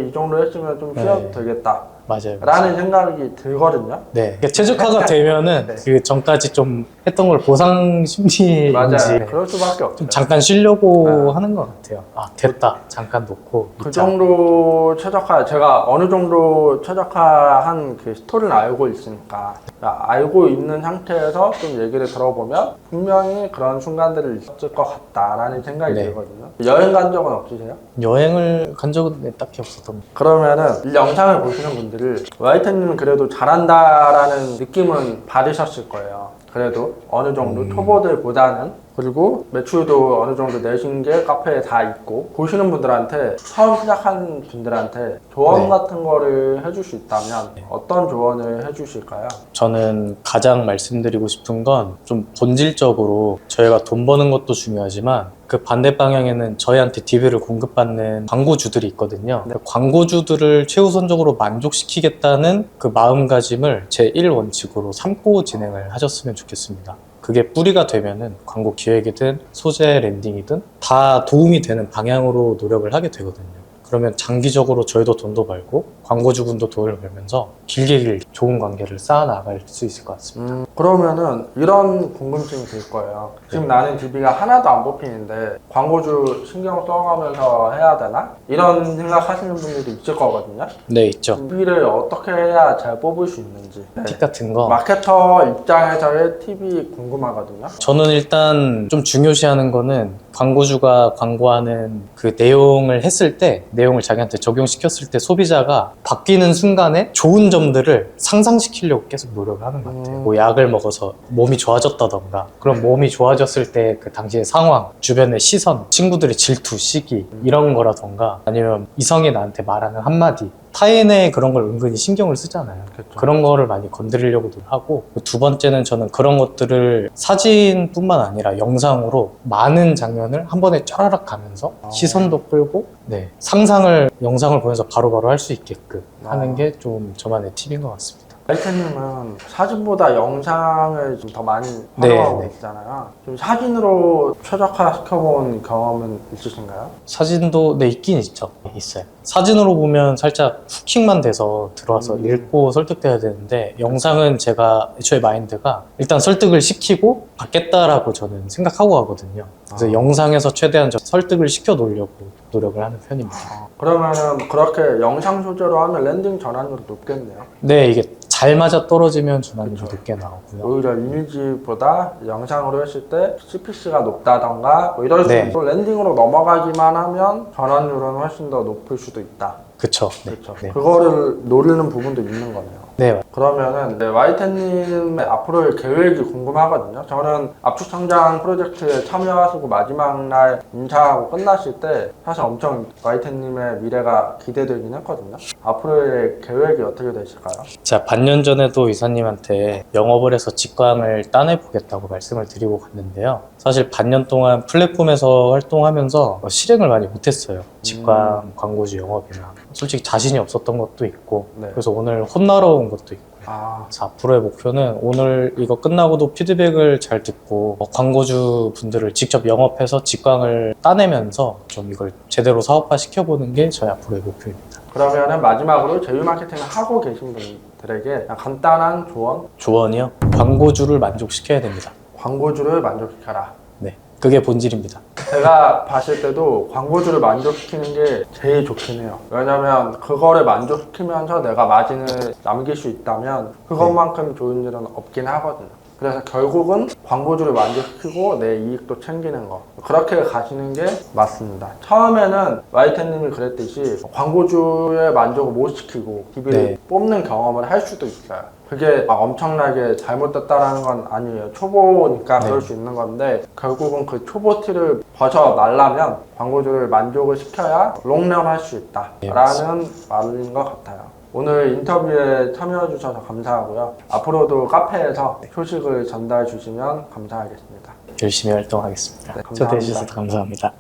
이 정도 했으면 좀 쉬어도 네. 되겠다 맞아요. 라는 생각이 들거든요. 네. 최적화가 되면은 네. 그 전까지 좀 했던 걸 보상 심리인지 맞아요. 그럴 수밖에 없어요. 좀 잠깐 쉬려고 하는 것 같아요. 아 됐다. 잠깐 놓고 그 있자. 정도 최적화, 제가 어느 정도 최적화한 그 스토리를 알고 있으니까, 알고 있는 상태에서 좀 얘기를 들어보면 분명히 그런 순간들이 있었을 것 같다라는 생각이 네. 들거든요. 여행 간 적은 없으세요? 여행을 간 적은 딱히 없었던 것 같아요. 그러면은 이 영상을 보시는 분들이 와이트님은 그래도 잘한다라는 느낌은 받으셨을 거예요. 그래도 어느 정도 초보들보다는, 그리고 매출도 어느 정도 내신 게 카페에 다 있고, 보시는 분들한테 처음 시작한 분들한테 조언 네. 같은 거를 해줄 수 있다면 어떤 조언을 해주실까요? 저는 가장 말씀드리고 싶은 건 좀 본질적으로 저희가 돈 버는 것도 중요하지만 그 반대 방향에는 저희한테 DB를 공급받는 광고주들이 있거든요. 네. 그 광고주들을 최우선적으로 만족시키겠다는 그 마음가짐을 제 1원칙으로 삼고 진행을 하셨으면 좋겠습니다. 그게 뿌리가 되면은 광고 기획이든 소재 랜딩이든 다 도움이 되는 방향으로 노력을 하게 되거든요. 그러면 장기적으로 저희도 돈도 벌고 광고주분도 돈을 벌면서 길게 좋은 관계를 쌓아나갈 수 있을 것 같습니다. 그러면은 이런 궁금증이 들 거예요. 지금 나는 DB가 하나도 안 뽑히는데 광고주 신경 써가면서 해야 되나? 이런 생각하시는 분들이 있을 거거든요. 네, 있죠. DB를 어떻게 해야 잘 뽑을 수 있는지. 팁 같은 거. 마케터 입장에서의 팁이 궁금하거든요. 저는 일단 좀 중요시하는 거는 광고주가 광고하는 그 내용을 했을 때, 내용을 자기한테 적용시켰을 때 소비자가 바뀌는 순간에 좋은 점들을 상상시키려고 계속 노력을 하는 것 같아요. 뭐 약을 먹어서 몸이 좋아졌다던가, 그럼 몸이 좋아졌을 때 그 당시의 상황, 주변의 시선, 친구들의 질투, 시기 이런 거라던가, 아니면 이성이 나한테 말하는 한마디, 타인의 그런 걸 은근히 신경을 쓰잖아요. 그렇죠. 그런 거를 많이 건드리려고 하고, 두 번째는 저는 그런 것들을 사진뿐만 아니라 영상으로 많은 장면을 한 번에 쫘라락 가면서 시선도 끌고, 네, 상상을 영상을 보면서 바로바로 할 수 있게끔 하는 게 좀 저만의 팁인 것 같습니다. 라이트님은 사진보다 영상을 좀 더 많이 활용하고 네. 계시잖아요. 좀 사진으로 최적화 시켜본 경험은 있으신가요? 사진도 네, 있긴 있죠. 있어요. 사진으로 보면 살짝 후킹만 돼서 들어와서 읽고 설득돼야 되는데, 영상은 제가 애초에 마인드가 일단 설득을 시키고 받겠다라고 저는 생각하고 하거든요. 그래서 영상에서 최대한 설득을 시켜 놓으려고 노력을 하는 편입니다. 그러면은 그렇게 영상 소재로 하면 랜딩 전환율이 높겠네요. 네, 이게 잘 맞아 떨어지면 전환율이 높게 나오고요. 오히려 이미지보다 영상으로 했을 때 CPC가 높다던가 뭐 이럴 수 네. 있고, 랜딩으로 넘어가기만 하면 전환율은 훨씬 더 높을 수도 있다. 그쵸. 네. 그렇죠. 네. 그거를 노리는 부분도 있는 거네요. 네. 그러면은 와이텐님의 앞으로의 계획이 궁금하거든요. 저는 압축 성장 프로젝트에 참여하시고 마지막 날 인사하고 끝났을 때 사실 엄청 와이텐님의 미래가 기대되긴 했거든요. 앞으로의 계획이 어떻게 되실까요? 제가 반년 전에도 이사님한테 영업을 해서 직광을 따내보겠다고 말씀을 드리고 갔는데요. 사실 반년 동안 플랫폼에서 활동하면서 실행을 많이 못했어요. 직광, 광고주 영업이나. 솔직히 자신이 없었던 것도 있고, 네. 그래서 오늘 혼나러 온 것도 있고요. 그래서 앞으로의 목표는 오늘 이거 끝나고도 피드백을 잘 듣고 광고주 분들을 직접 영업해서 직광을 따내면서 좀 이걸 제대로 사업화 시켜보는 게 저희 앞으로의 목표입니다. 그러면은 마지막으로 제휴 마케팅을 하고 계신 분들에게 간단한 조언? 조언이요? 광고주를 만족시켜야 됩니다. 광고주를 만족시켜라. 네. 그게 본질입니다. 제가 봤을 때도 광고주를 만족시키는 게 제일 좋긴 해요. 왜냐면 그거를 만족시키면서 내가 마진을 남길 수 있다면 그것만큼 좋은 일은 없긴 하거든요. 그래서 결국은 광고주를 만족시키고 내 이익도 챙기는 거, 그렇게 가시는 게 맞습니다. 처음에는 와이텐님이 그랬듯이 광고주의 만족을 못 시키고 TV를 네. 뽑는 경험을 할 수도 있어요. 그게 막 엄청나게 잘못됐다라는 건 아니에요. 초보니까 네. 그럴 수 있는 건데 결국은 그 초보 티를 벗어나려면 광고주를 만족을 시켜야 롱런 할 수 있다라는 말인 것 같아요. 오늘 인터뷰에 참여해 주셔서 감사하고요. 앞으로도 카페에서 소식을 전달해 주시면 감사하겠습니다. 열심히 활동하겠습니다. 네, 감사합니다. 초대해 주셔서 감사합니다.